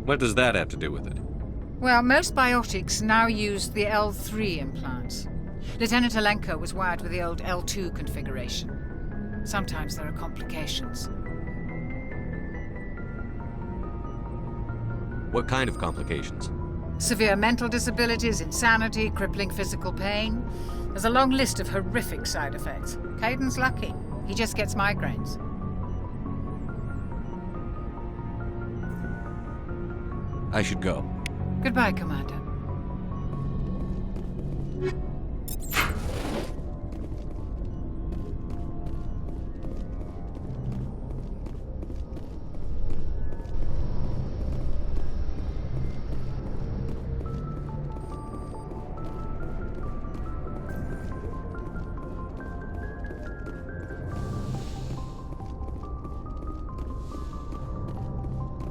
What does that have to do with it? Well, most biotics now use the L3 implants. Lieutenant Alenko was wired with the old L2 configuration. Sometimes there are complications. What kind of complications? Severe mental disabilities, insanity, crippling physical pain. There's a long list of horrific side effects. Caden's lucky. He just gets migraines. I should go. Goodbye, Commander.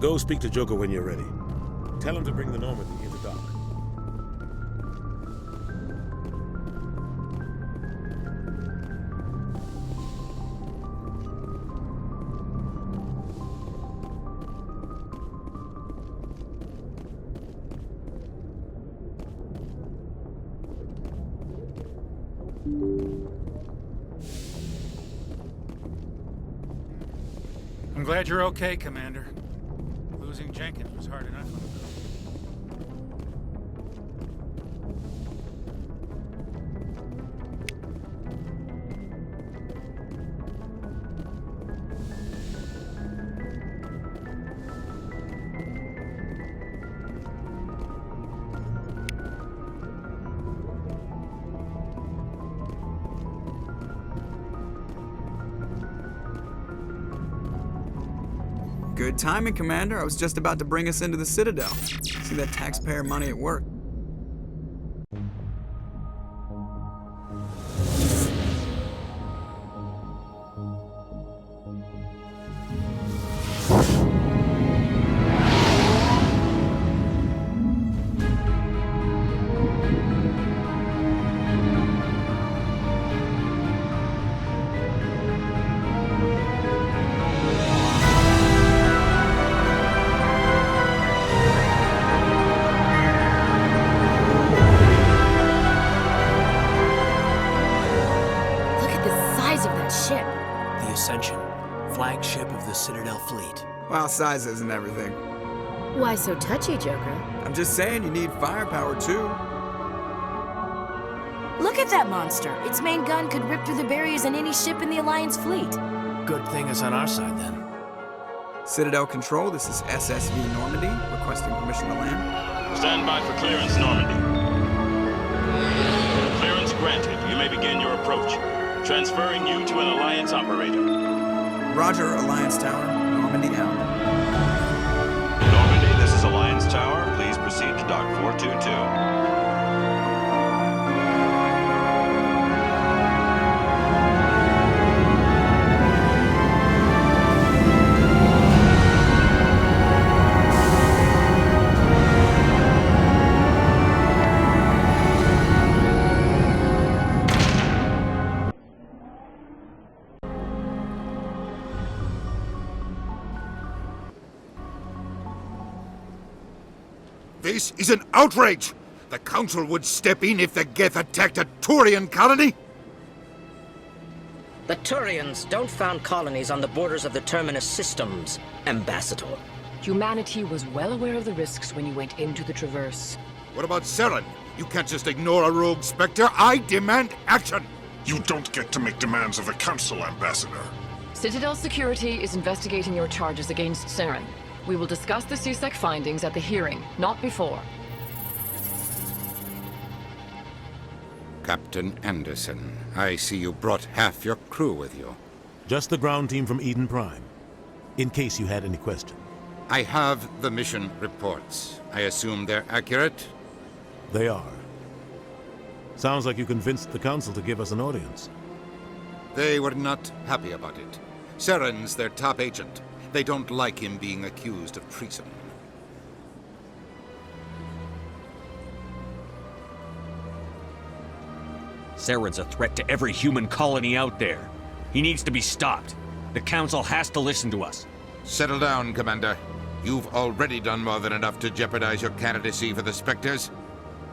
Go speak to Joker when you're ready. Tell him to bring the Normandy into dock. I'm glad you're okay, Commander. Losing Jenkins was hard enough. Good timing, Commander. I was just about to bring us into the Citadel. See that taxpayer money at work. Flagship of the Citadel fleet. Well, size isn't everything. Why so touchy, Joker? I'm just saying you need firepower, too. Look at that monster. Its main gun could rip through the barriers in any ship in the Alliance fleet. Good thing it's on our side, then. Citadel Control, this is SSV Normandy, requesting permission to land. Stand by for clearance, Normandy. Clearance granted. You may begin your approach. Transferring you to an Alliance operator. Roger, Alliance Tower. Normandy out. Normandy, this is Alliance Tower. Please proceed to Dock 422. This is an outrage! The Council would step in if the Geth attacked a Turian colony? The Turians don't found colonies on the borders of the Terminus systems, Ambassador. Humanity was well aware of the risks when you went into the Traverse. What about Saren? You can't just ignore a rogue Spectre. I demand action! You don't get to make demands of the Council, Ambassador. Citadel Security is investigating your charges against Saren. We will discuss the CSEC findings at the hearing, not before. Captain Anderson, I see you brought half your crew with you. Just the ground team from Eden Prime, in case you had any question. I have the mission reports. I assume they're accurate? They are. Sounds like you convinced the Council to give us an audience. They were not happy about it. Saren's their top agent. They don't like him being accused of treason. Saren's a threat to every human colony out there. He needs to be stopped. The Council has to listen to us. Settle down, Commander. You've already done more than enough to jeopardize your candidacy for the Spectres.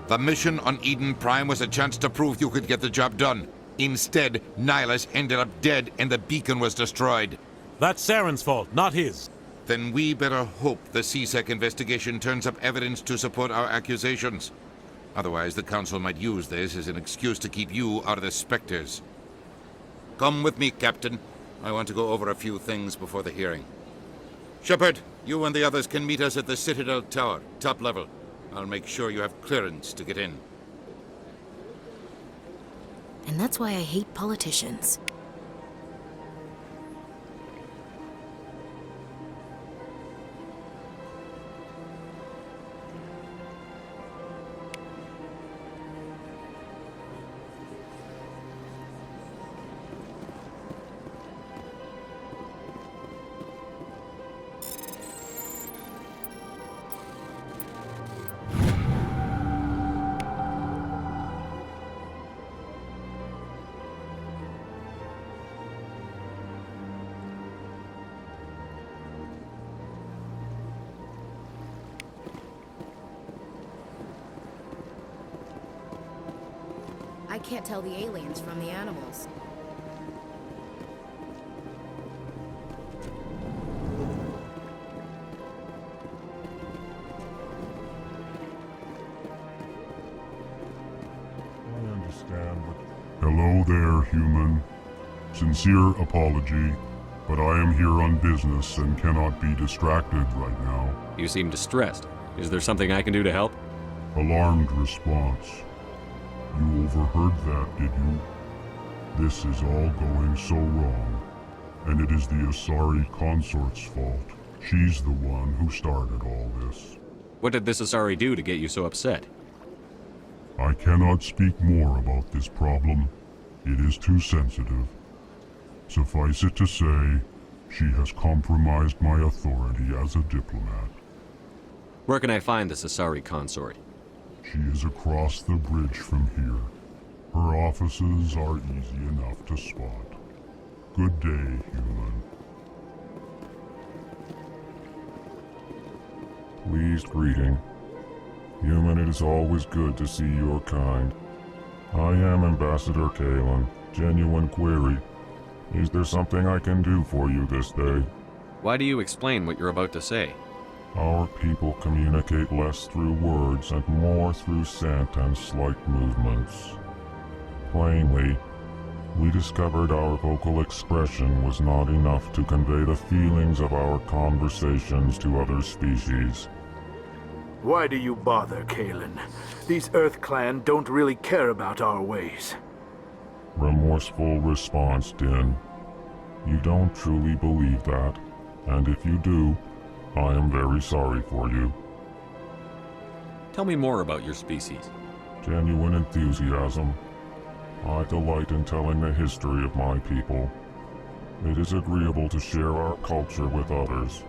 The mission on Eden Prime was a chance to prove you could get the job done. Instead, Nihilus ended up dead and the beacon was destroyed. That's Saren's fault, not his. Then we better hope the CSEC investigation turns up evidence to support our accusations. Otherwise, the Council might use this as an excuse to keep you out of the Spectres. Come with me, Captain. I want to go over a few things before the hearing. Shepard, you and the others can meet us at the Citadel Tower, top level. I'll make sure you have clearance to get in. And that's why I hate politicians. I can't tell the aliens from the animals. I understand, but... Hello there, human. Sincere apology, but I am here on business and cannot be distracted right now. You seem distressed. Is there something I can do to help? Alarmed response. You overheard that, did you? This is all going so wrong. And it is the Asari consort's fault. She's the one who started all this. What did this Asari do to get you so upset? I cannot speak more about this problem. It is too sensitive. Suffice it to say, she has compromised my authority as a diplomat. Where can I find this Asari consort? She is across the bridge from here. Her offices are easy enough to spot. Good day, human. Pleased greeting. Human, it is always good to see your kind. I am Ambassador Kalen. Genuine query. Is there something I can do for you this day? Why do you explain what you're about to say? Our people communicate less through words and more through scent and slight movements. Plainly, we discovered our vocal expression was not enough to convey the feelings of our conversations to other species. Why do you bother, Kalen? These Earth Clan don't really care about our ways. Remorseful response, Din. You don't truly believe that, and if you do, I am very sorry for you. Tell me more about your species. Genuine enthusiasm. I delight in telling the history of my people. It is agreeable to share our culture with others.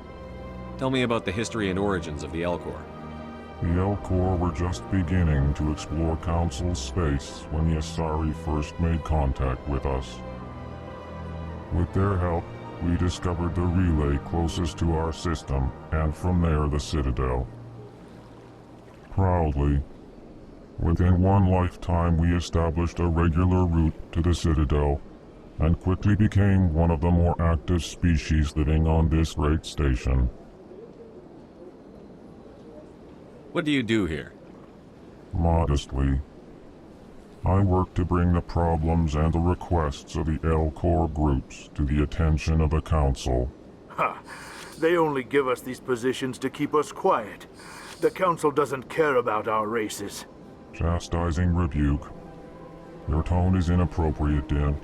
Tell me about the history and origins of the Elcor. The Elcor were just beginning to explore Council space when the Asari first made contact with us. With their help, we discovered the relay closest to our system, and from there the Citadel. Proudly, within one lifetime we established a regular route to the Citadel, and quickly became one of the more active species living on this great station. What do you do here? Modestly. I work to bring the problems and the requests of the Elcor groups to the attention of the Council. Ha! They only give us these positions to keep us quiet. The Council doesn't care about our races. Chastising rebuke. Your tone is inappropriate, Din.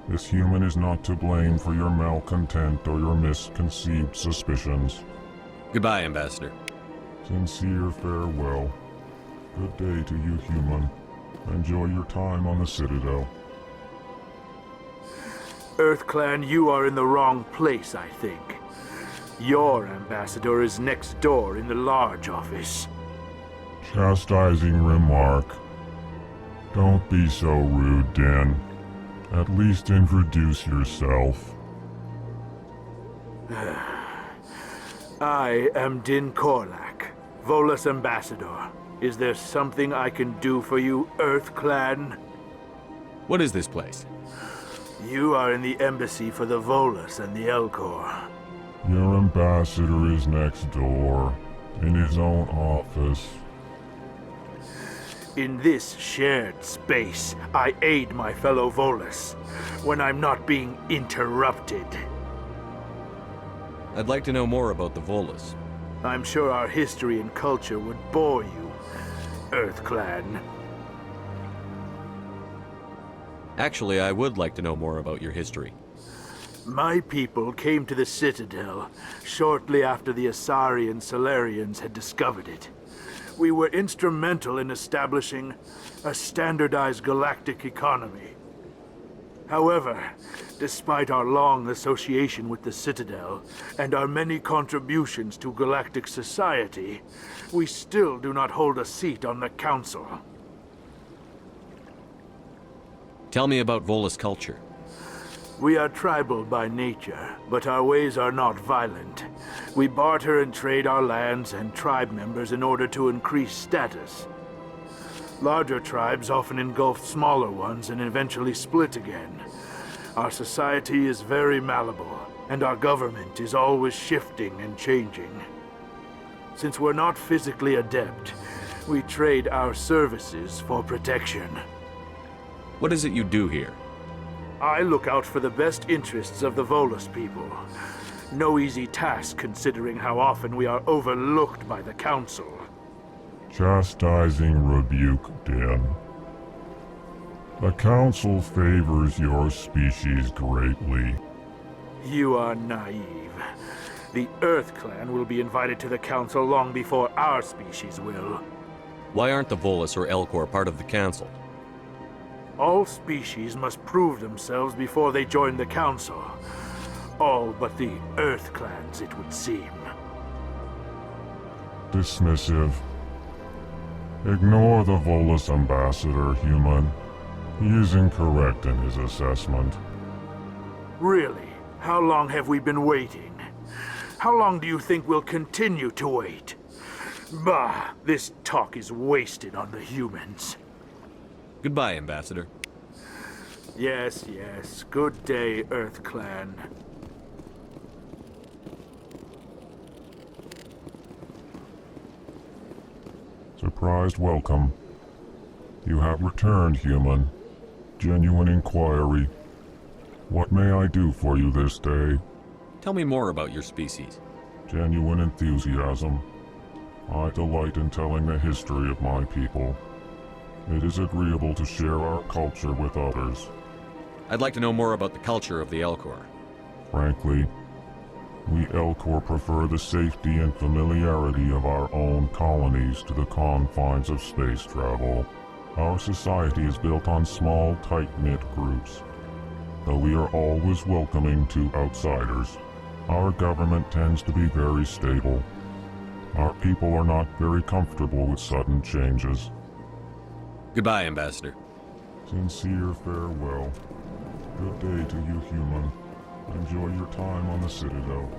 This human is not to blame for your malcontent or your misconceived suspicions. Goodbye, Ambassador. Sincere farewell. Good day to you, human. Enjoy your time on the Citadel. EarthClan, you are in the wrong place, I think. Your ambassador is next door in the large office. Chastising remark. Don't be so rude, Din. At least introduce yourself. I am Din Korlak, Volus ambassador. Is there something I can do for you, EarthClan? What is this place? You are in the embassy for the Volus and the Elcor. Your ambassador is next door, in his own office. In this shared space, I aid my fellow Volus when I'm not being interrupted. I'd like to know more about the Volus. I'm sure our history and culture would bore you, EarthClan. Actually, I would like to know more about your history. My people came to the Citadel shortly after the Asari and Solarians had discovered it. We were instrumental in establishing a standardized galactic economy. However, despite our long association with the Citadel and our many contributions to galactic society, we still do not hold a seat on the Council. Tell me about Volus culture. We are tribal by nature, but our ways are not violent. We barter and trade our lands and tribe members in order to increase status. Larger tribes often engulf smaller ones and eventually split again. Our society is very malleable, and our government is always shifting and changing. Since we're not physically adept, we trade our services for protection. What is it you do here? I look out for the best interests of the Volus people. No easy task considering how often we are overlooked by the Council. Chastising rebuke, Din. The Council favors your species greatly. You are naive. The EarthClan will be invited to the Council long before our species will. Why aren't the Volus or Elcor part of the Council? All species must prove themselves before they join the Council. All but the EarthClans, it would seem. Dismissive. Ignore the Volus ambassador, human. He is incorrect in his assessment. Really? How long have we been waiting? How long do you think we'll continue to wait? Bah, this talk is wasted on the humans. Goodbye, Ambassador. Yes, yes. Good day, EarthClan. Surprised welcome. You have returned, human. Genuine inquiry. What may I do for you this day? Tell me more about your species. Genuine enthusiasm. I delight in telling the history of my people. It is agreeable to share our culture with others. I'd like to know more about the culture of the Elcor. Frankly, we Elcor prefer the safety and familiarity of our own colonies to the confines of space travel. Our society is built on small, tight-knit groups. Though we are always welcoming to outsiders, our government tends to be very stable. Our people are not very comfortable with sudden changes. Goodbye, Ambassador. Sincere farewell. Good day to you, human. Enjoy your time on the Citadel.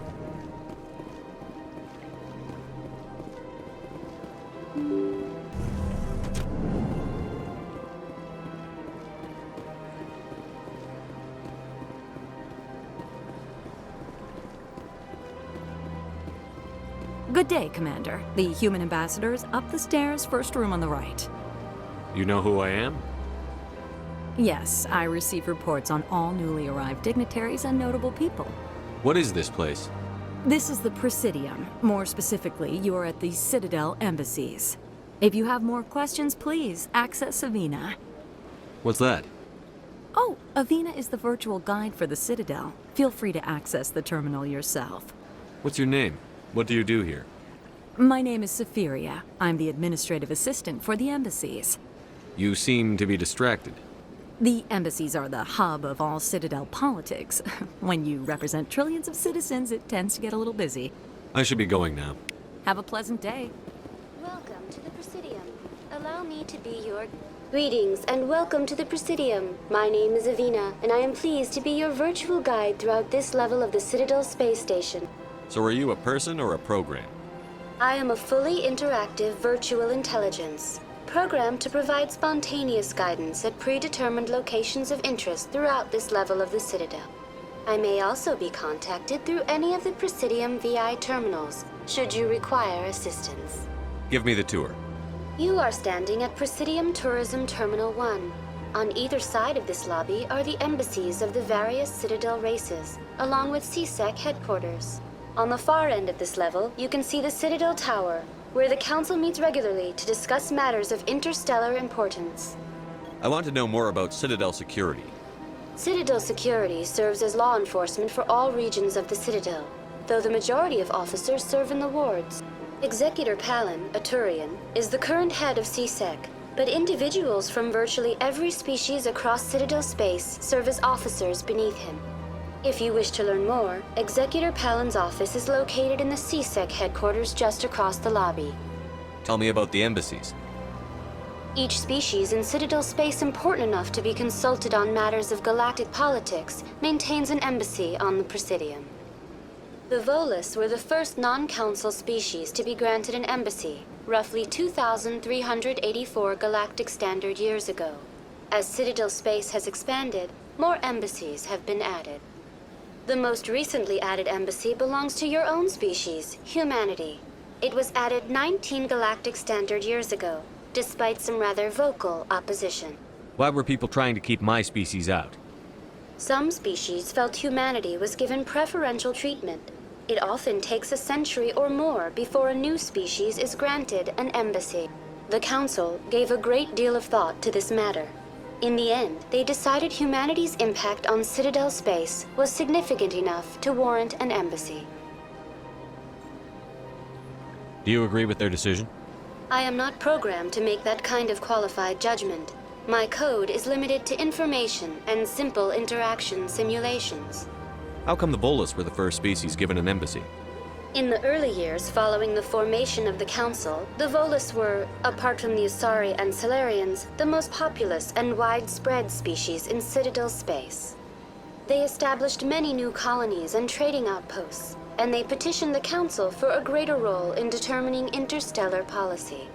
Good day, Commander. The human ambassador is up the stairs, first room on the right. You know who I am? Yes, I receive reports on all newly arrived dignitaries and notable people. What is this place? This is the Presidium. More specifically, you are at the Citadel embassies. If you have more questions, please access Avina. What's that? Oh, Avina is the virtual guide for the Citadel. Feel free to access the terminal yourself. What's your name? What do you do here? My name is Safiria. I'm the administrative assistant for the embassies. You seem to be distracted. The embassies are the hub of all Citadel politics. When you represent trillions of citizens, it tends to get a little busy. I should be going now. Have a pleasant day. Welcome to the Presidium. Allow me to be your... Greetings and welcome to the Presidium. My name is Avina, and I am pleased to be your virtual guide throughout this level of the Citadel space station. So are you a person or a program? I am a fully interactive virtual intelligence, programmed to provide spontaneous guidance at predetermined locations of interest throughout this level of the Citadel. I may also be contacted through any of the Presidium VI terminals, should you require assistance. Give me the tour. You are standing at Presidium Tourism Terminal 1. On either side of this lobby are the embassies of the various Citadel races, along with CSEC headquarters. On the far end of this level, you can see the Citadel Tower, where the Council meets regularly to discuss matters of interstellar importance. I want to know more about Citadel security. Citadel security serves as law enforcement for all regions of the Citadel, though the majority of officers serve in the wards. Executor Palin, a Turian, is the current head of CSEC, but individuals from virtually every species across Citadel space serve as officers beneath him. If you wish to learn more, Executor Palin's office is located in the CSEC headquarters just across the lobby. Tell me about the embassies. Each species in Citadel space important enough to be consulted on matters of galactic politics maintains an embassy on the Presidium. The Volus were the first non-council species to be granted an embassy, roughly 2,384 galactic standard years ago. As Citadel space has expanded, more embassies have been added. The most recently added embassy belongs to your own species, humanity. It was added 19 galactic standard years ago, despite some rather vocal opposition. Why were people trying to keep my species out? Some species felt humanity was given preferential treatment. It often takes a century or more before a new species is granted an embassy. The Council gave a great deal of thought to this matter. In the end, they decided humanity's impact on Citadel space was significant enough to warrant an embassy. Do you agree with their decision? I am not programmed to make that kind of qualified judgment. My code is limited to information and simple interaction simulations. How come the Volus were the first species given an embassy? In the early years following the formation of the Council, the Volus were, apart from the Asari and Salarians, the most populous and widespread species in Citadel space. They established many new colonies and trading outposts, and they petitioned the Council for a greater role in determining interstellar policy.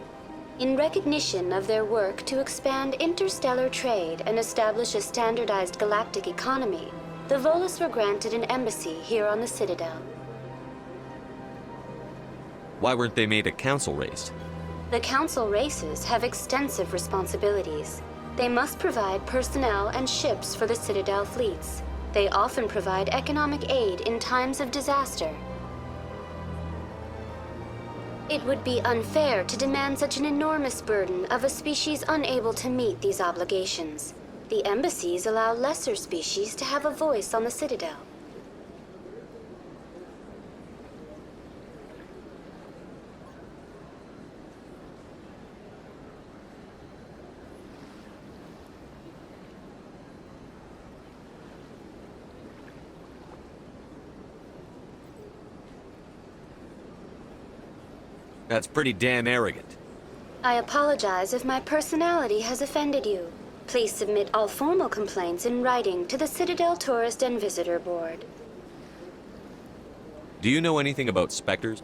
In recognition of their work to expand interstellar trade and establish a standardized galactic economy, the Volus were granted an embassy here on the Citadel. Why weren't they made a council race? The Council races have extensive responsibilities. They must provide personnel and ships for the Citadel fleets. They often provide economic aid in times of disaster. It would be unfair to demand such an enormous burden of a species unable to meet these obligations. The embassies allow lesser species to have a voice on the Citadel. That's pretty damn arrogant. I apologize if my personality has offended you. Please submit all formal complaints in writing to the Citadel Tourist and Visitor Board. Do you know anything about Spectres?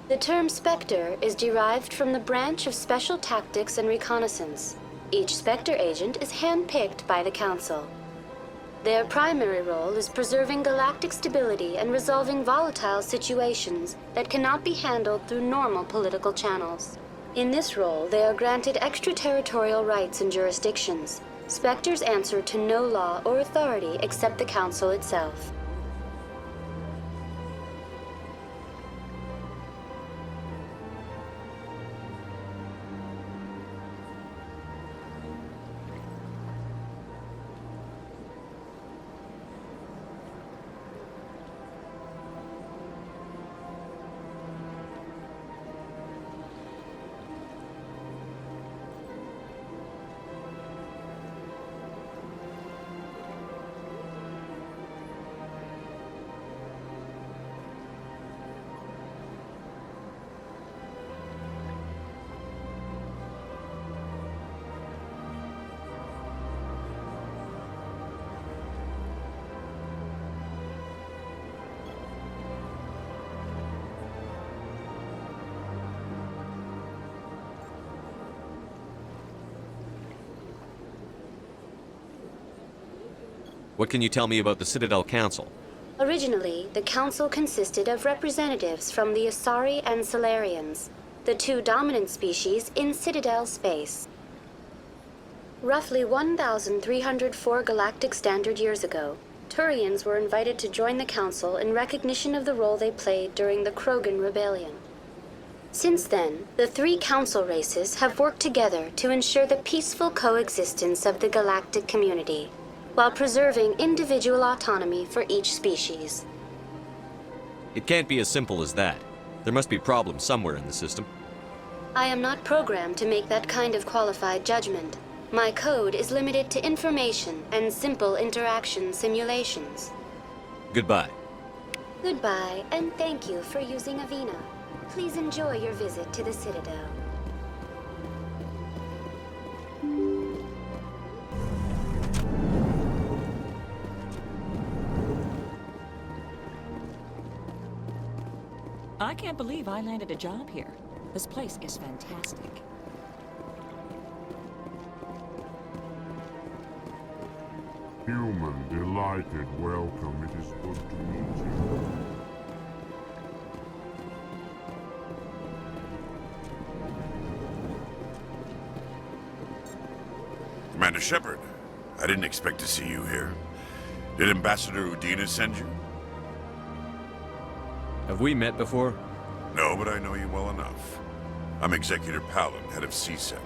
The term Spectre is derived from the branch of Special Tactics and Reconnaissance. Each Spectre agent is handpicked by the Council. Their primary role is preserving galactic stability and resolving volatile situations that cannot be handled through normal political channels. In this role, they are granted extraterritorial rights and jurisdictions, Spectres answer to no law or authority except the Council itself. What can you tell me about the Citadel Council? Originally, the Council consisted of representatives from the Asari and Salarians, the two dominant species in Citadel space. Roughly 1,304 galactic standard years ago, Turians were invited to join the Council in recognition of the role they played during the Krogan Rebellion. Since then, the three Council races have worked together to ensure the peaceful coexistence of the galactic community, while preserving individual autonomy for each species. It can't be as simple as that. There must be problems somewhere in the system. I am not programmed to make that kind of qualified judgment. My code is limited to information and simple interaction simulations. Goodbye. Goodbye, and thank you for using Avina. Please enjoy your visit to the Citadel. I can't believe I landed a job here. This place is fantastic. Human, delighted, welcome. It is good to meet you. Commander Shepard, I didn't expect to see you here. Did Ambassador Udina send you? Have we met before? No, but I know you well enough. I'm Executor Palin, head of CSEC.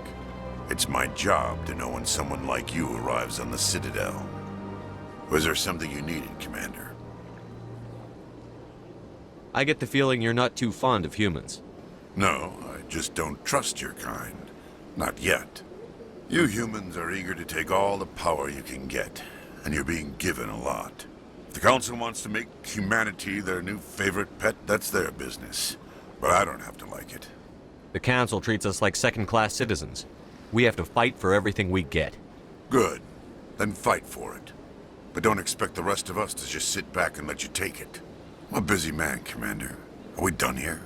It's my job to know when someone like you arrives on the Citadel. Was there something you needed, Commander? I get the feeling you're not too fond of humans. No, I just don't trust your kind. Not yet. You humans are eager to take all the power you can get, and you're being given a lot. If the Council wants to make humanity their new favorite pet, that's their business. But I don't have to like it. The Council treats us like second-class citizens. We have to fight for everything we get. Good. Then fight for it. But don't expect the rest of us to just sit back and let you take it. I'm a busy man, Commander. Are we done here?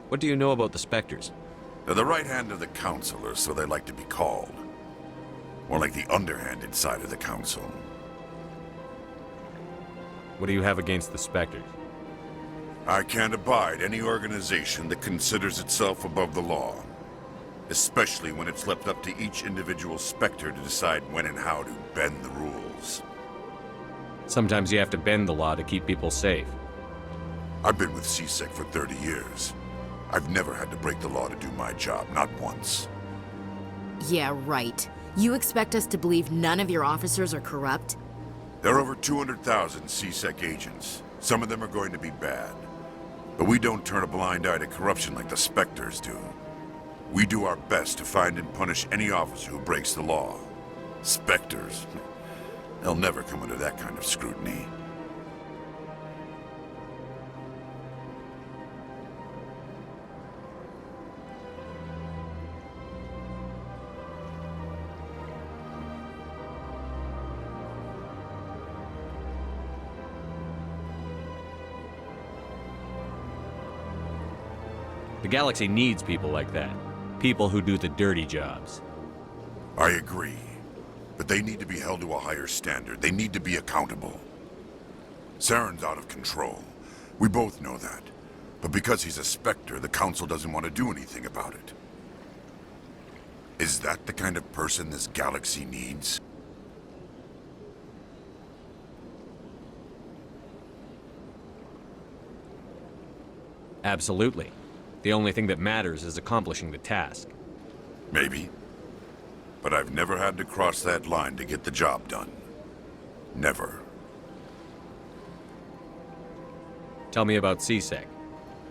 What do you know about the Spectres? They're the right hand of the Council, or so they like to be called. More like the underhanded side of the Council. What do you have against the Spectres? I can't abide any organization that considers itself above the law. Especially when it's left up to each individual Spectre to decide when and how to bend the rules. Sometimes you have to bend the law to keep people safe. I've been with CSEC for 30 years. I've never had to break the law to do my job, not once. Yeah, right. You expect us to believe none of your officers are corrupt? There are over 200,000 CSEC agents. Some of them are going to be bad. But we don't turn a blind eye to corruption like the Spectres do. We do our best to find and punish any officer who breaks the law. Spectres, they'll never come under that kind of scrutiny. The galaxy needs people like that. People who do the dirty jobs. I agree. But they need to be held to a higher standard. They need to be accountable. Saren's out of control. We both know that. But because he's a Spectre, the Council doesn't want to do anything about it. Is that the kind of person this galaxy needs? Absolutely. The only thing that matters is accomplishing the task. Maybe. But I've never had to cross that line to get the job done. Never. Tell me about CSEC.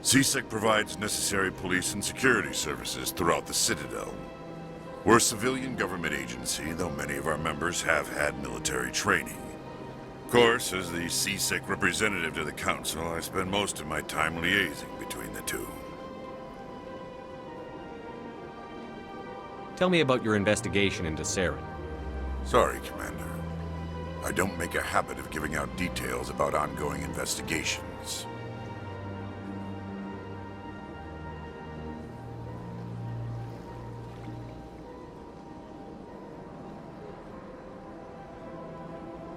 CSEC provides necessary police and security services throughout the Citadel. We're a civilian government agency, though many of our members have had military training. Of course, as the CSEC representative to the Council, I spend most of my time liaising between the two. Tell me about your investigation into Saren. Sorry, Commander. I don't make a habit of giving out details about ongoing investigations.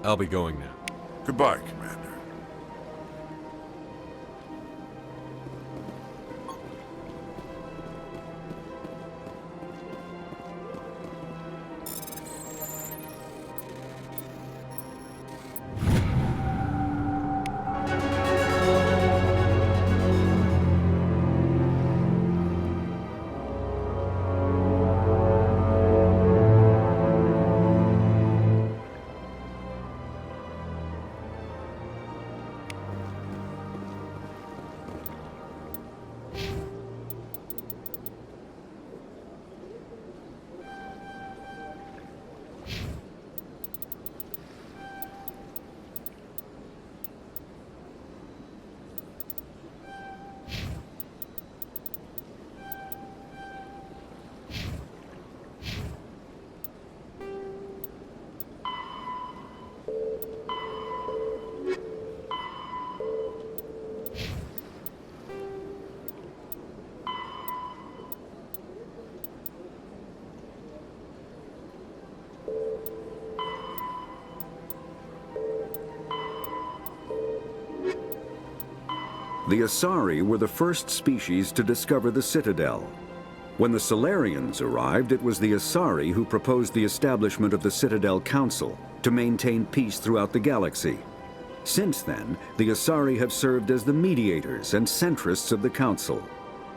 I'll be going now. Goodbye, Commander. The Asari were the first species to discover the Citadel. When the Salarians arrived, it was the Asari who proposed the establishment of the Citadel Council to maintain peace throughout the galaxy. Since then, the Asari have served as the mediators and centrists of the Council.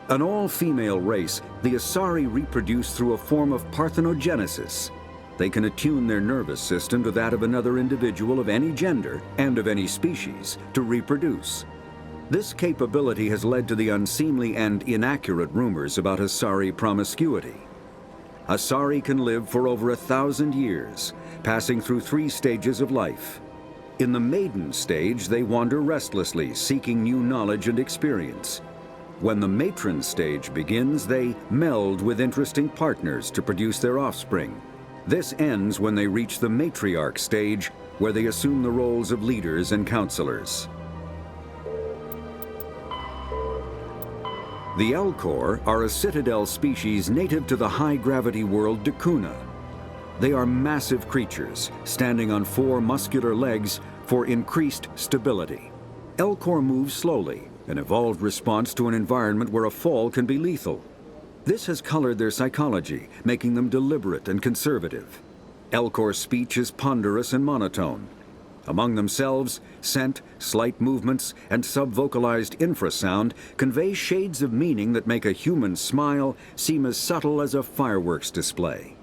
An all-female race, the Asari reproduce through a form of parthenogenesis. They can attune their nervous system to that of another individual of any gender and of any species to reproduce. This capability has led to the unseemly and inaccurate rumors about Asari promiscuity. Asari can live for over 1,000 years, passing through 3 stages of life. In the maiden stage, they wander restlessly, seeking new knowledge and experience. When the matron stage begins, they meld with interesting partners to produce their offspring. This ends when they reach the matriarch stage, where they assume the roles of leaders and counselors. The Elcor are a Citadel species native to the high-gravity world Dakuna. They are massive creatures, standing on 4 muscular legs for increased stability. Elcor move slowly, an evolved response to an environment where a fall can be lethal. This has colored their psychology, making them deliberate and conservative. Elcor speech is ponderous and monotone. Among themselves, scent, slight movements, and sub-vocalized infrasound convey shades of meaning that make a human smile seem as subtle as a fireworks display.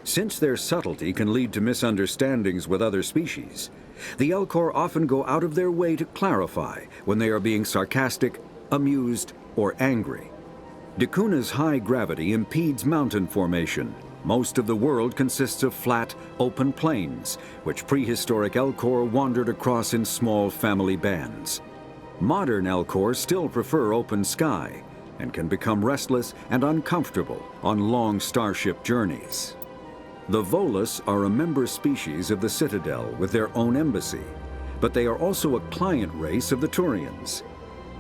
Since their subtlety can lead to misunderstandings with other species, the Elcor often go out of their way to clarify when they are being sarcastic, amused, or angry. Dakuna's high gravity impedes mountain formation. Most of the world consists of flat, open plains, which prehistoric Elcor wandered across in small family bands. Modern Elcor still prefer open sky, and can become restless and uncomfortable on long starship journeys. The Volus are a member species of the Citadel with their own embassy, but they are also a client race of the Turians.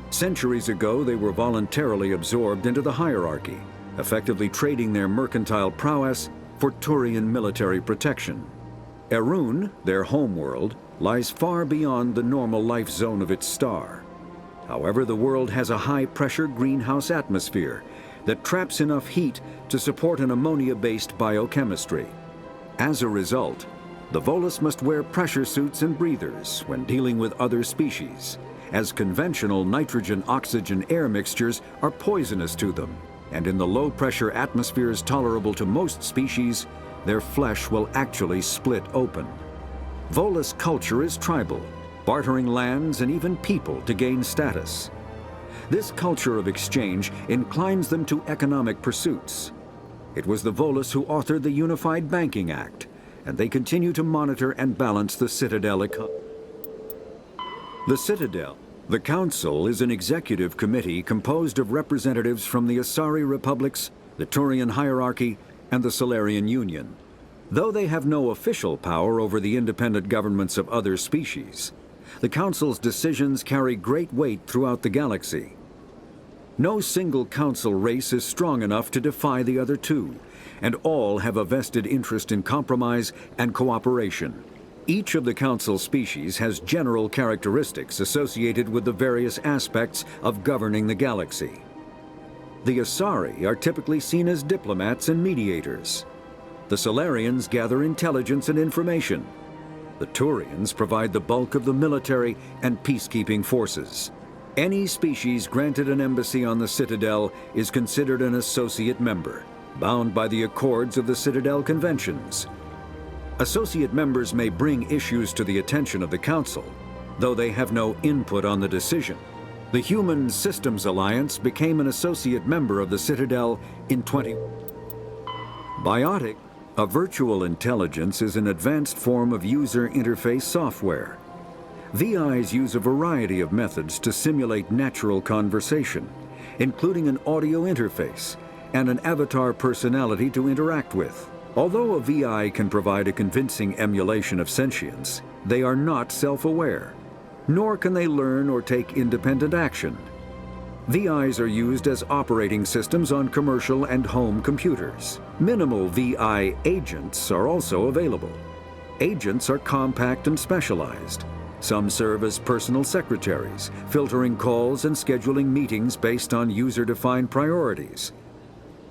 Centuries ago, they were voluntarily absorbed into the hierarchy, effectively trading their mercantile prowess for Turian military protection. Erun, their homeworld, lies far beyond the normal life zone of its star. However, the world has a high-pressure greenhouse atmosphere that traps enough heat to support an ammonia-based biochemistry. As a result, the Volus must wear pressure suits and breathers when dealing with other species, as conventional nitrogen-oxygen air mixtures are poisonous to them, and in the low-pressure atmospheres tolerable to most species, their flesh will actually split open. Volus culture is tribal, bartering lands and even people to gain status. This culture of exchange inclines them to economic pursuits. It was the Volus who authored the Unified Banking Act, and they continue to monitor and balance the Citadel economy. The Citadel. The Council is an executive committee composed of representatives from the Asari Republics, the Turian Hierarchy, and the Solarian Union. Though they have no official power over the independent governments of other species, the Council's decisions carry great weight throughout the galaxy. No single Council race is strong enough to defy the other two, and all have a vested interest in compromise and cooperation. Each of the Council species has general characteristics associated with the various aspects of governing the galaxy. The Asari are typically seen as diplomats and mediators. The Solarians gather intelligence and information. The Turians provide the bulk of the military and peacekeeping forces. Any species granted an embassy on the Citadel is considered an associate member, bound by the accords of the Citadel Conventions. Associate members may bring issues to the attention of the Council, though they have no input on the decision. The Human Systems Alliance became an associate member of the Citadel in Biotic, a virtual intelligence, is an advanced form of user interface software. VIs use a variety of methods to simulate natural conversation, including an audio interface and an avatar personality to interact with. Although a VI can provide a convincing emulation of sentience, they are not self-aware, nor can they learn or take independent action. VIs are used as operating systems on commercial and home computers. Minimal VI agents are also available. Agents are compact and specialized. Some serve as personal secretaries, filtering calls and scheduling meetings based on user-defined priorities.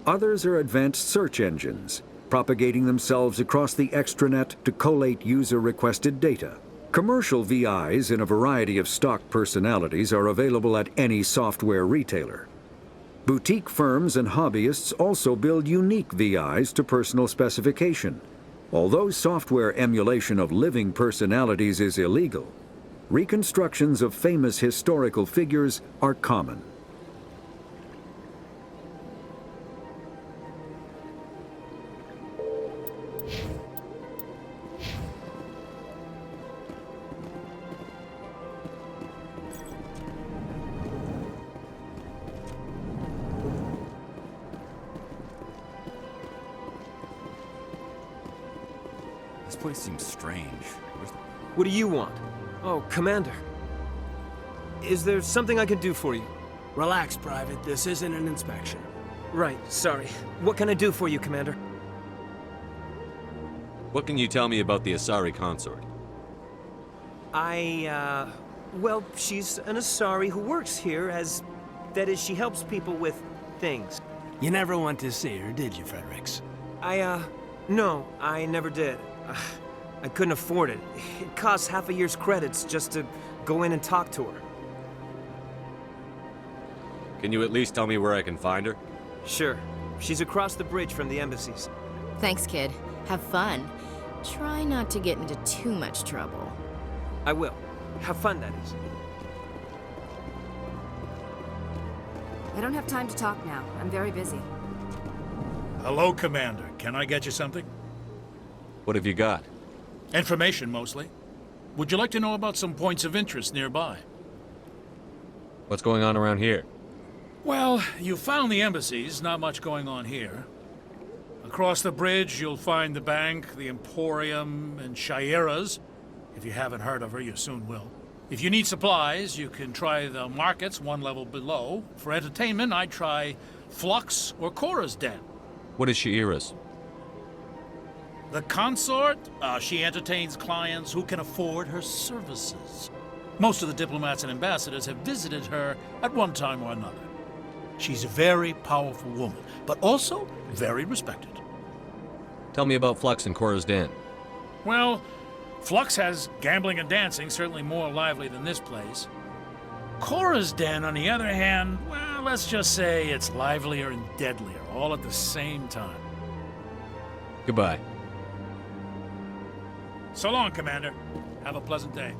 Others are advanced search engines, propagating themselves across the extranet to collate user-requested data. Commercial VIs in a variety of stock personalities are available at any software retailer. Boutique firms and hobbyists also build unique VIs to personal specification. Although software emulation of living personalities is illegal, reconstructions of famous historical figures are common. This place seems strange. What do you want? Oh, Commander. Is there something I can do for you? Relax, Private. This isn't an inspection. Right, sorry. What can I do for you, Commander? What can you tell me about the Asari consort? Well, she's an Asari who works here as... That is, she helps people with things. You never went to see her, did you, Fredericks? No, I never did. I couldn't afford it. It costs half a year's credits just to go in and talk to her. Can you at least tell me where I can find her? Sure. She's across the bridge from the embassies. Thanks, kid. Have fun. Try not to get into too much trouble. I will. Have fun, that is. I don't have time to talk now. I'm very busy. Hello, Commander. Can I get you something? What have you got? Information, mostly. Would you like to know about some points of interest nearby? What's going on around here? Well, you found the embassies. Not much going on here. Across the bridge, you'll find the bank, the Emporium, and Shayera's. If you haven't heard of her, you soon will. If you need supplies, you can try the markets one level below. For entertainment, I'd try Flux or Cora's Den. What is Shayera's? The consort? She entertains clients who can afford her services. Most of the diplomats and ambassadors have visited her at one time or another. She's a very powerful woman, but also very respected. Tell me about Flux and Cora's Den. Well, Flux has gambling and dancing, certainly more lively than this place. Cora's Den, on the other hand, well, let's just say it's livelier and deadlier, all at the same time. Goodbye. So long, Commander. Have a pleasant day.